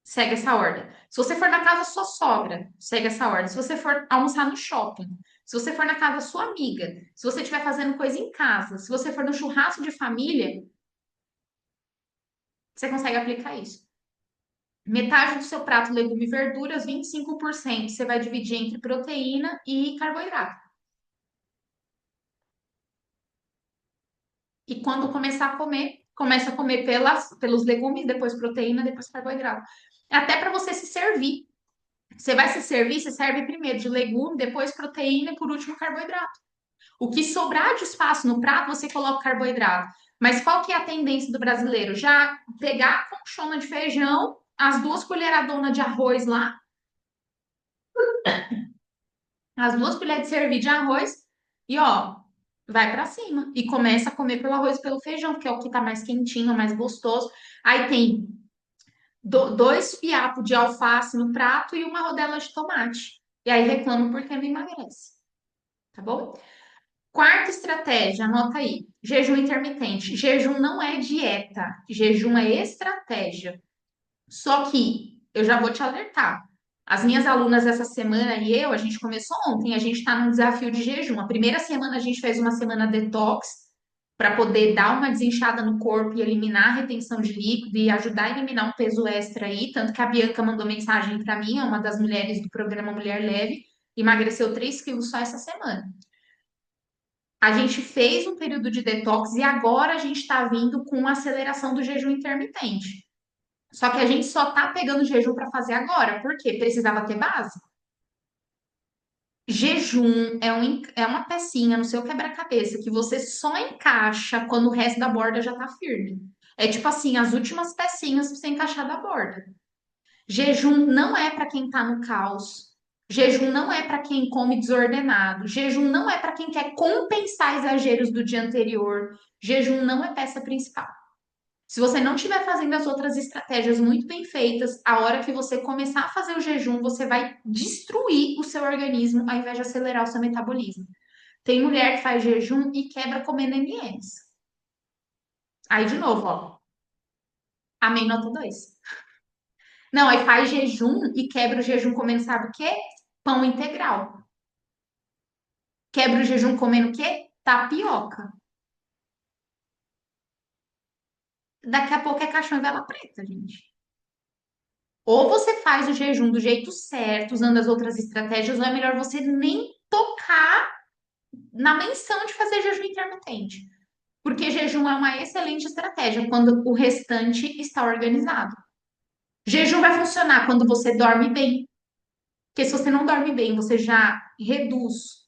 segue essa ordem. Se você for na casa da sua sogra, segue essa ordem. Se você for almoçar no shopping, se você for na casa da sua amiga, se você estiver fazendo coisa em casa, se você for no churrasco de família, você consegue aplicar isso. Metade do seu prato, legume e verduras, 25% você vai dividir entre proteína e carboidrato. E quando começar a comer, começa a comer pelos legumes, depois proteína, depois carboidrato. Até para você se servir. Você vai se servir, você serve primeiro de legume, depois proteína e por último carboidrato. O que sobrar de espaço no prato, você coloca carboidrato. Mas qual que é a tendência do brasileiro? Já pegar a conchona de feijão, as 2 colheradonas de arroz lá, as 2 colheres de servir de arroz e ó, vai pra cima e começa a comer pelo arroz e pelo feijão, que é o que tá mais quentinho, mais gostoso. Aí tem 2 fiapos de alface no prato e uma rodela de tomate. E aí reclama porque não emagrece, tá bom? Quarta estratégia, anota aí. Jejum intermitente. Jejum não é dieta, jejum é estratégia. Só que eu já vou te alertar. As minhas alunas essa semana e eu, a gente começou ontem, a gente está num desafio de jejum. A primeira semana a gente fez uma semana detox para poder dar uma desinchada no corpo e eliminar a retenção de líquido e ajudar a eliminar um peso extra aí. Tanto que a Bianca mandou mensagem para mim, é uma das mulheres do programa Mulher Leve, emagreceu 3 quilos só essa semana. A gente fez um período de detox e agora a gente está vindo com a aceleração do jejum intermitente. Só que a gente só tá pegando jejum para fazer agora, porque precisava ter base. Jejum é uma pecinha no seu quebra-cabeça que você só encaixa quando o resto da borda já tá firme. É tipo assim, as últimas pecinhas para você encaixar da borda. Jejum não é para quem tá no caos. Jejum não é para quem come desordenado. Jejum não é para quem quer compensar exageros do dia anterior. Jejum não é peça principal. Se você não estiver fazendo as outras estratégias muito bem feitas, a hora que você começar a fazer o jejum, você vai destruir o seu organismo ao invés de acelerar o seu metabolismo. Tem mulher que faz jejum e quebra comendo M&M's. Aí, de novo, ó, amém nota 2. Não, aí faz jejum e quebra o jejum comendo, sabe o quê? Pão integral. Quebra o jejum comendo o quê? Tapioca. Daqui a pouco é caixão e vela preta, gente. Ou você faz o jejum do jeito certo, usando as outras estratégias, ou é melhor você nem tocar na menção de fazer jejum intermitente. Porque jejum é uma excelente estratégia quando o restante está organizado. Jejum vai funcionar quando você dorme bem. Porque se você não dorme bem, você já reduz,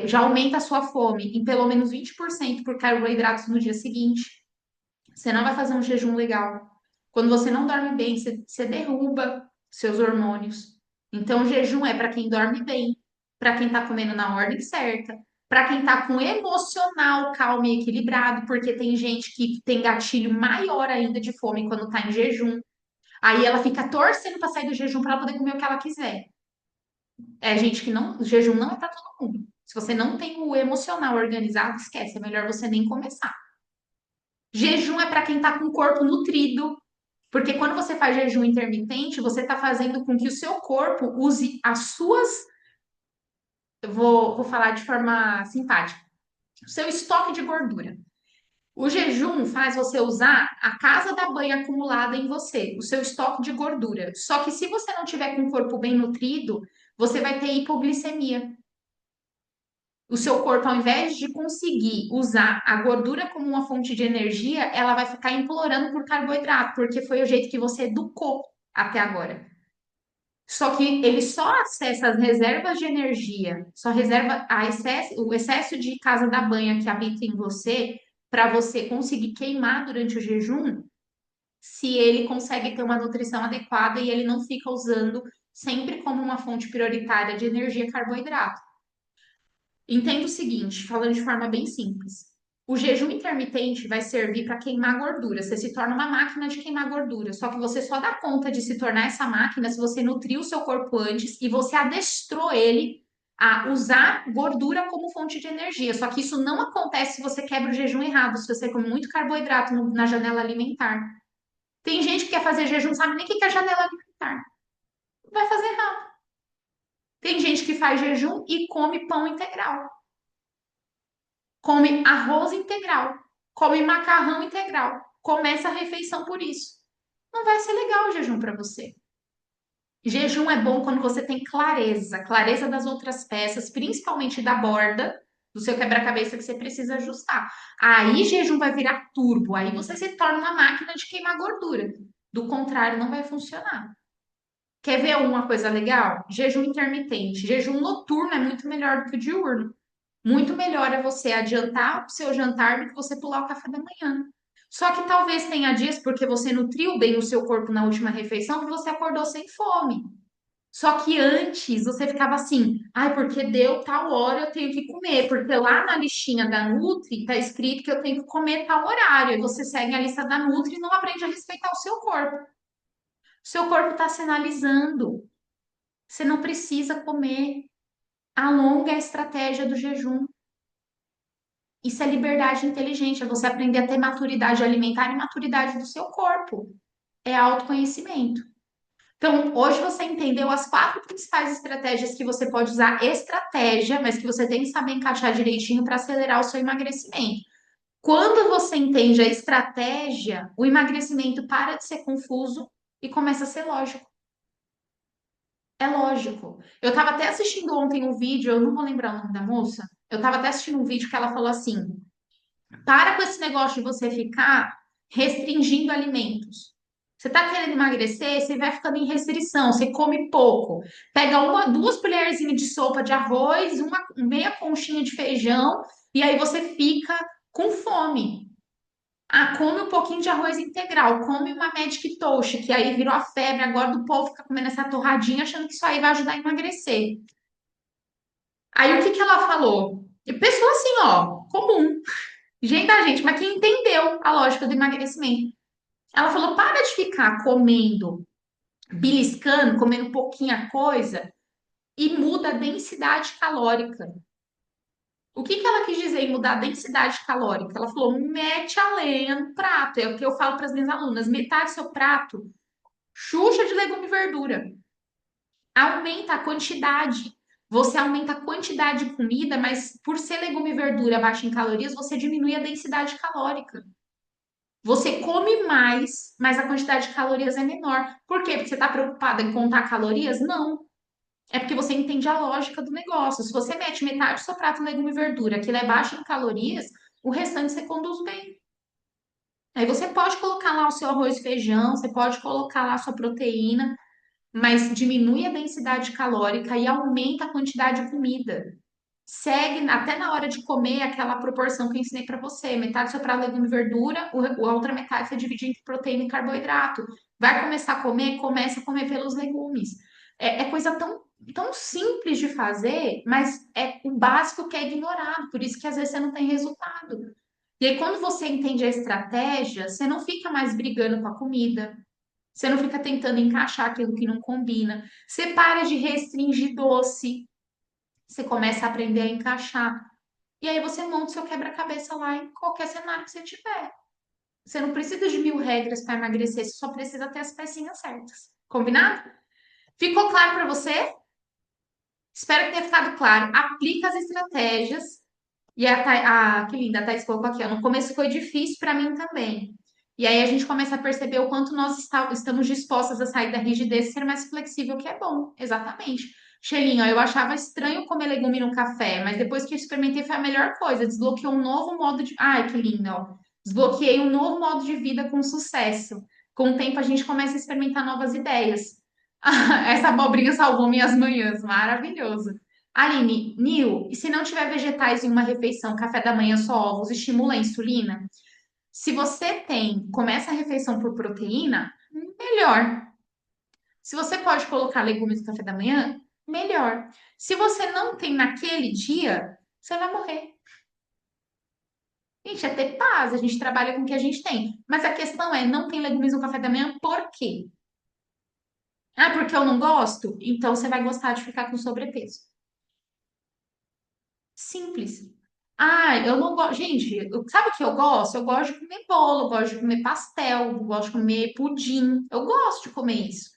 já aumenta a sua fome em pelo menos 20% por carboidratos no dia seguinte. Você não vai fazer um jejum legal. Quando você não dorme bem, você derruba seus hormônios. Então, o jejum é para quem dorme bem, para quem está comendo na ordem certa, para quem está com emocional calmo e equilibrado, porque tem gente que tem gatilho maior ainda de fome quando está em jejum. Aí ela fica torcendo para sair do jejum para ela poder comer o que ela quiser. É gente que não, o jejum não é para todo mundo. Se você não tem o emocional organizado, esquece, é melhor você nem começar. Jejum é para quem está com o corpo nutrido, porque quando você faz jejum intermitente, você está fazendo com que o seu corpo use as suas. Eu vou falar de forma simpática. O seu estoque de gordura. O jejum faz você usar a casa da banha acumulada em você, o seu estoque de gordura. Só que se você não tiver com o corpo bem nutrido, você vai ter hipoglicemia. O seu corpo, ao invés de conseguir usar a gordura como uma fonte de energia, ela vai ficar implorando por carboidrato, porque foi o jeito que você educou até agora. Só que ele só acessa as reservas de energia, só reserva o excesso de casa da banha que habita em você para você conseguir queimar durante o jejum, se ele consegue ter uma nutrição adequada e ele não fica usando sempre como uma fonte prioritária de energia carboidrato. Entenda o seguinte, falando de forma bem simples. O jejum intermitente vai servir para queimar gordura. Você se torna uma máquina de queimar gordura. Só que você só dá conta de se tornar essa máquina se você nutriu o seu corpo antes e você adestrou ele a usar gordura como fonte de energia. Só que isso não acontece se você quebra o jejum errado, se você come muito carboidrato na janela alimentar. Tem gente que quer fazer jejum, não sabe nem o que é janela alimentar. Vai fazer errado. Tem gente que faz jejum e come pão integral, come arroz integral, come macarrão integral, começa a refeição por isso. Não vai ser legal o jejum para você. Jejum é bom quando você tem clareza, clareza das outras peças, principalmente da borda do seu quebra-cabeça que você precisa ajustar. Aí jejum vai virar turbo, aí você se torna uma máquina de queimar gordura. Do contrário, não vai funcionar. Quer ver uma coisa legal? Jejum intermitente. Jejum noturno é muito melhor do que o diurno. Muito melhor é você adiantar o seu jantar do que você pular o café da manhã. Só que talvez tenha dias porque você nutriu bem o seu corpo na última refeição que você acordou sem fome. Só que antes você ficava assim, ai, porque deu tal hora eu tenho que comer, porque lá na listinha da Nutri tá escrito que eu tenho que comer tal horário. E você segue a lista da Nutri e não aprende a respeitar o seu corpo. O seu corpo está sinalizando. Você não precisa comer. Alonga a estratégia do jejum. Isso é liberdade inteligente, é você aprender a ter maturidade alimentar e maturidade do seu corpo. É autoconhecimento. Então, hoje você entendeu as quatro principais estratégias que você pode usar, estratégia, mas que você tem que saber encaixar direitinho para acelerar o seu emagrecimento. Quando você entende a estratégia, o emagrecimento para de ser confuso e começa a ser lógico. É lógico. Eu estava até assistindo ontem um vídeo, eu não vou lembrar o nome da moça. Eu estava até assistindo um vídeo que ela falou assim: para com esse negócio de você ficar restringindo alimentos. Você está querendo emagrecer, você vai ficando em restrição, você come pouco. Pega uma, duas colherzinhas de sopa de arroz, uma meia conchinha de feijão, e aí você fica com fome. Ah, come um pouquinho de arroz integral, come uma Magic Toast, que aí virou a febre agora do povo ficar comendo essa torradinha, achando que isso aí vai ajudar a emagrecer. Aí o que que ela falou? E pessoa assim, ó, comum, gente da gente, mas que entendeu a lógica do emagrecimento. Ela falou: para de ficar comendo, beliscando, comendo pouquinha coisa e muda a densidade calórica. O que que ela quis dizer em mudar a densidade calórica? Ela falou: mete a lenha no prato. É o que eu falo para as minhas alunas: metade do seu prato, xuxa de legume e verdura. Aumenta a quantidade. Você aumenta a quantidade de comida, mas por ser legume e verdura baixa em calorias, você diminui a densidade calórica. Você come mais, mas a quantidade de calorias é menor. Por quê? Porque você está preocupada em contar calorias? Não. É porque você entende a lógica do negócio. Se você mete metade do seu prato em legume e verdura, que ele é baixo em calorias, o restante você conduz bem. Aí você pode colocar lá o seu arroz e feijão, você pode colocar lá a sua proteína, mas diminui a densidade calórica e aumenta a quantidade de comida. Segue até na hora de comer aquela proporção que eu ensinei para você. Metade do seu prato legume e verdura, a outra metade você divide entre proteína e carboidrato. Vai começar a comer? Começa a comer pelos legumes. É coisa tão simples de fazer, mas é o básico que é ignorado. Por isso que às vezes você não tem resultado. E aí, quando você entende a estratégia, você não fica mais brigando com a comida. Você não fica tentando encaixar aquilo que não combina. Você para de restringir doce. Você começa a aprender a encaixar. E aí você monta o seu quebra-cabeça lá em qualquer cenário que você tiver. Você não precisa de 1000 regras para emagrecer, você só precisa ter as pecinhas certas. Combinado? Ficou claro para você? Espero que tenha ficado claro. Aplica as estratégias. E que linda, a Thaís colocou aqui, ó. No começo foi difícil para mim também. E aí a gente começa a perceber o quanto nós estamos dispostas a sair da rigidez e ser mais flexível, que é bom. Exatamente. Cheirinho, ó, eu achava estranho comer legume no café, mas depois que eu experimentei foi a melhor coisa. Desbloqueei um novo modo de. Ai, que lindo, ó. Desbloqueei um novo modo de vida com sucesso. Com o tempo a gente começa a experimentar novas ideias. Essa abobrinha salvou minhas manhãs. Maravilhoso. Aline, Nil, e se não tiver vegetais em uma refeição, café da manhã só ovos, estimula a insulina? Se você começa a refeição por proteína, melhor. Se você pode colocar legumes no café da manhã, melhor. Se você não tem naquele dia, você vai morrer. Gente, é ter paz, a gente trabalha com o que a gente tem. Mas a questão é, não tem legumes no café da manhã, por quê? Ah, porque eu não gosto? Então você vai gostar de ficar com sobrepeso. Simples. Ah, eu não gosto. Gente, sabe o que eu gosto? Eu gosto de comer bolo, eu gosto de comer pastel, eu gosto de comer pudim. Eu gosto de comer isso.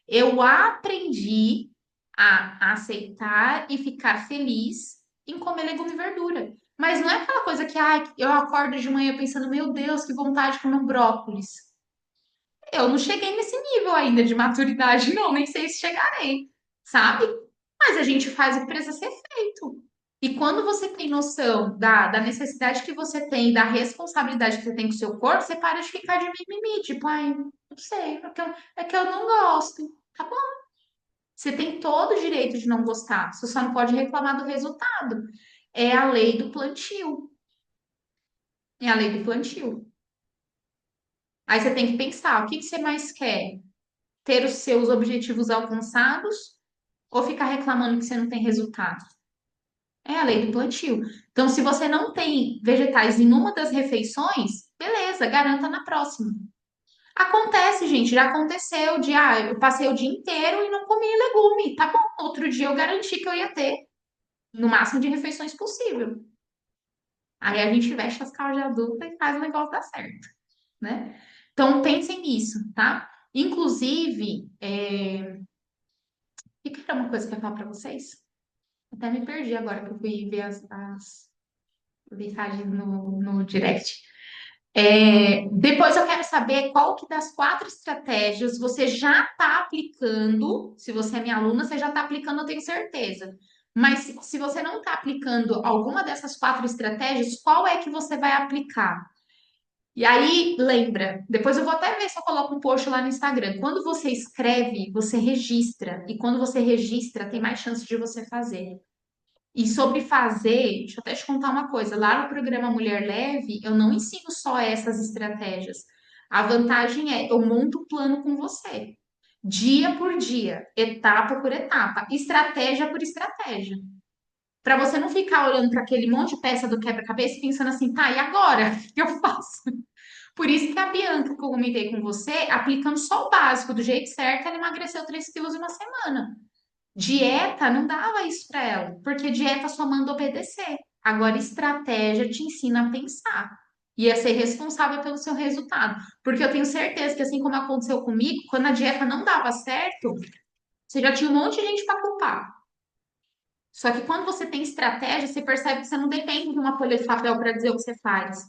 Eu aprendi a aceitar e ficar feliz em comer legume e verdura. Mas não é aquela coisa que eu acordo de manhã pensando, meu Deus, que vontade de comer um brócolis. Eu não cheguei nesse nível ainda de maturidade, não, nem sei se chegarei, sabe? Mas a gente faz o que precisa ser feito. E quando você tem noção da necessidade que você tem, da responsabilidade que você tem com o seu corpo, você para de ficar de mimimi, tipo, ai, não sei, é que eu não gosto. Tá bom, você tem todo o direito de não gostar, você só não pode reclamar do resultado. É a lei do plantio. É a lei do plantio. Aí você tem que pensar, o que que você mais quer? Ter os seus objetivos alcançados ou ficar reclamando que você não tem resultado? É a lei do plantio. Então, se você não tem vegetais em uma das refeições, beleza, garanta na próxima. Acontece, gente, já aconteceu de, eu passei o dia inteiro e não comi legume. Tá bom, outro dia eu garanti que eu ia ter, no máximo de refeições possível. Aí a gente veste as calças de adulta e faz o negócio dar certo, né? Então pensem nisso, tá? Inclusive, o que era uma coisa que eu ia falar para vocês? Até me perdi agora que eu fui ver as mensagens no direct. Depois eu quero saber qual que das quatro estratégias você já está aplicando. Se você é minha aluna, você já está aplicando, eu tenho certeza. Mas se você não está aplicando alguma dessas quatro estratégias, qual é que você vai aplicar? E aí, lembra, depois eu vou até ver se eu coloco um post lá no Instagram. Quando você escreve, você registra. E quando você registra, tem mais chance de você fazer. E sobre fazer, deixa eu até te contar uma coisa. Lá no programa Mulher Leve, eu não ensino só essas estratégias. A vantagem é, eu monto o plano com você. Dia por dia, etapa por etapa, estratégia por estratégia. Para você não ficar olhando para aquele monte de peça do quebra-cabeça e pensando assim, tá, e agora? O que eu faço? Por isso que a Bianca, que eu comentei com você, aplicando só o básico do jeito certo, ela emagreceu 3 quilos em uma semana. Dieta não dava isso para ela, porque dieta só manda obedecer. Agora, estratégia te ensina a pensar e a ser responsável pelo seu resultado. Porque eu tenho certeza que, assim como aconteceu comigo, quando a dieta não dava certo, você já tinha um monte de gente para culpar. Só que quando você tem estratégia, você percebe que você não depende de uma folha de papel para dizer o que você faz.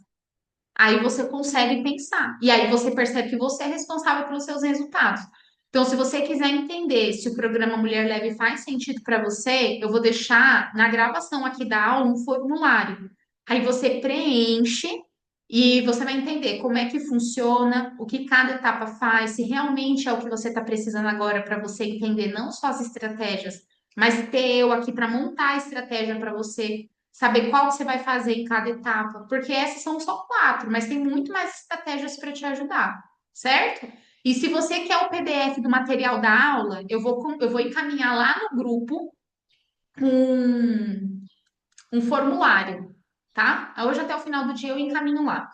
Aí você consegue pensar. E aí você percebe que você é responsável pelos seus resultados. Então, se você quiser entender se o programa Mulher Leve faz sentido para você, eu vou deixar na gravação aqui da aula um formulário. Aí você preenche e você vai entender como é que funciona, o que cada etapa faz, se realmente é o que você está precisando agora para você entender não só as estratégias, mas ter eu aqui para montar a estratégia para você saber qual que você vai fazer em cada etapa, porque essas são só quatro, mas tem muito mais estratégias para te ajudar, certo? E se você quer o PDF do material da aula, eu vou encaminhar lá no grupo um formulário, tá? Hoje até o final do dia eu encaminho lá.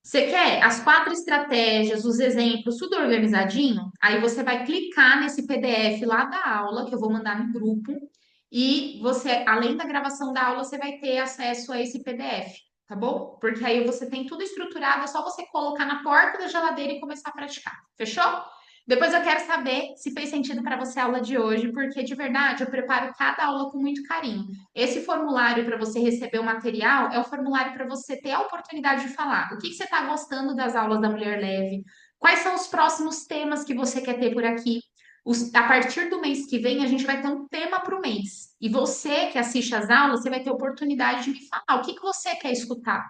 Você quer as quatro estratégias, os exemplos, tudo organizadinho? Aí você vai clicar nesse PDF lá da aula, que eu vou mandar no grupo, e você, além da gravação da aula, você vai ter acesso a esse PDF, tá bom? Porque aí você tem tudo estruturado, é só você colocar na porta da geladeira e começar a praticar. Fechou? Depois eu quero saber se fez sentido para você a aula de hoje, porque de verdade eu preparo cada aula com muito carinho. Esse formulário para você receber o material é o formulário para você ter a oportunidade de falar o que você está gostando das aulas da Mulher Leve, quais são os próximos temas que você quer ter por aqui. A partir do mês que vem, a gente vai ter um tema para o mês. E você que assiste às aulas, você vai ter a oportunidade de me falar o que você quer escutar,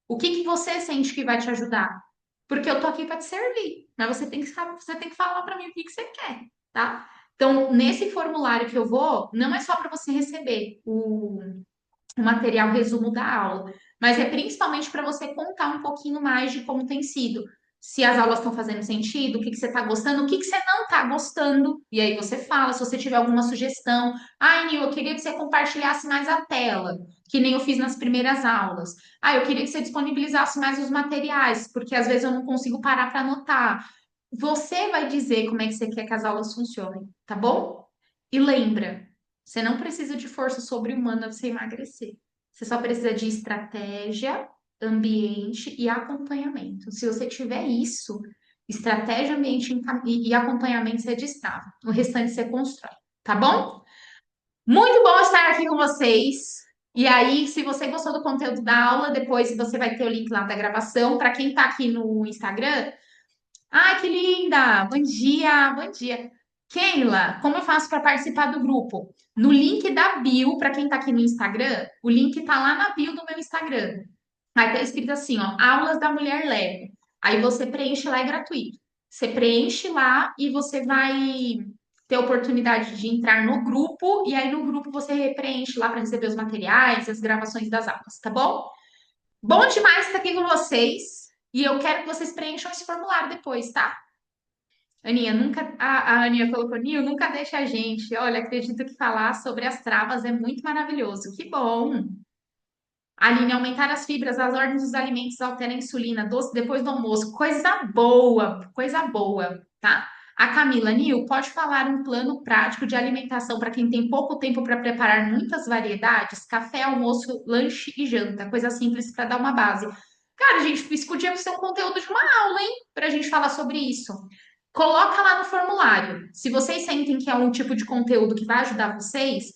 o que você sente que vai te ajudar. Porque eu tô aqui para te servir, mas você tem que falar para mim o que você quer, tá? Então, nesse formulário que eu vou, não é só para você receber o material resumo da aula, mas é principalmente para você contar um pouquinho mais de como tem sido. Se as aulas estão fazendo sentido, o que que você está gostando, o que que você não está gostando, e aí você fala, se você tiver alguma sugestão. Ai, Nil, eu queria que você compartilhasse mais a tela, que nem eu fiz nas primeiras aulas. Ah, eu queria que você disponibilizasse mais os materiais, porque às vezes eu não consigo parar para anotar. Você vai dizer como é que você quer que as aulas funcionem, tá bom? E lembra, você não precisa de força sobre-humana para você emagrecer. Você só precisa de estratégia, ambiente e acompanhamento. Se você tiver isso, estratégia, ambiente e acompanhamento, você destrava. O restante você constrói, tá bom? Muito bom estar aqui com vocês. E aí, se você gostou do conteúdo da aula, depois você vai ter o link lá da gravação. Para quem está aqui no Instagram, ai, que linda! Bom dia, bom dia. Keila, como eu faço para participar do grupo? No link da bio, para quem está aqui no Instagram, o link está lá na bio do meu Instagram. Aí tá escrito assim, ó, aulas da Mulher Leve. Aí você preenche lá, é gratuito. Você preenche lá e você vai ter a oportunidade de entrar no grupo, e aí no grupo você preenche lá para receber os materiais, as gravações das aulas, tá bom? Bom demais estar aqui com vocês. E eu quero que vocês preencham esse formulário depois, tá? Aninha, nunca. A Aninha colocou, Nil, nunca deixa a gente. Olha, acredito que falar sobre as travas é muito maravilhoso. Que bom! Aline, aumentar as fibras, as ordens dos alimentos, altera a insulina, doce depois do almoço. Coisa boa, tá? A Camila, Nil, pode falar um plano prático de alimentação para quem tem pouco tempo para preparar muitas variedades? Café, almoço, lanche e janta. Coisa simples para dar uma base. Cara, gente, isso podia ser um conteúdo de uma aula, hein? Para a gente falar sobre isso. Coloca lá no formulário. Se vocês sentem que é um tipo de conteúdo que vai ajudar vocês,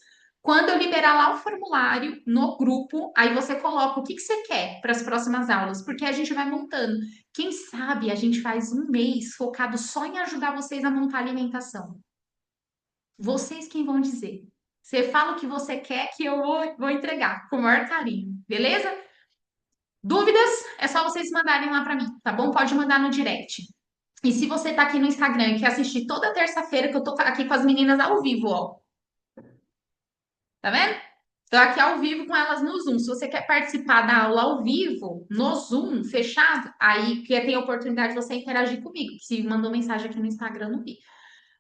quando eu liberar lá o formulário no grupo, aí você coloca o que que você quer para as próximas aulas, porque a gente vai montando. Quem sabe a gente faz um mês focado só em ajudar vocês a montar a alimentação. Vocês quem vão dizer. Você fala o que você quer que eu vou entregar com o maior carinho, beleza? Dúvidas? É só vocês mandarem lá para mim, tá bom? Pode mandar no direct. E se você tá aqui no Instagram e quer assistir toda terça-feira, que eu tô aqui com as meninas ao vivo, ó. Tá vendo? Tô aqui ao vivo com elas no Zoom. Se você quer participar da aula ao vivo, no Zoom, fechado, aí que tem a oportunidade de você interagir comigo. Se mandou mensagem aqui no Instagram, não vi.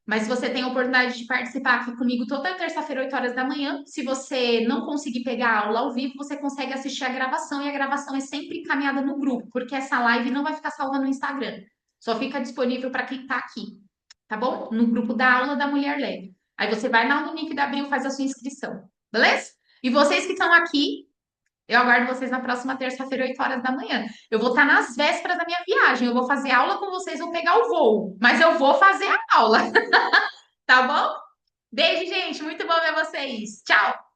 Mas se você tem a oportunidade de participar aqui comigo toda terça-feira, 8 horas da manhã, se você não conseguir pegar a aula ao vivo, você consegue assistir a gravação e a gravação é sempre encaminhada no grupo, porque essa live não vai ficar salva no Instagram. Só fica disponível para quem está aqui, tá bom? No grupo da aula da Mulher Leve. Aí você vai lá no link da Abril, faz a sua inscrição, beleza? E vocês que estão aqui, eu aguardo vocês na próxima terça-feira, 8 horas da manhã. Eu vou estar nas vésperas da minha viagem. Eu vou fazer aula com vocês, vou pegar o voo. Mas eu vou fazer a aula, tá bom? Beijo, gente. Muito bom ver vocês. Tchau!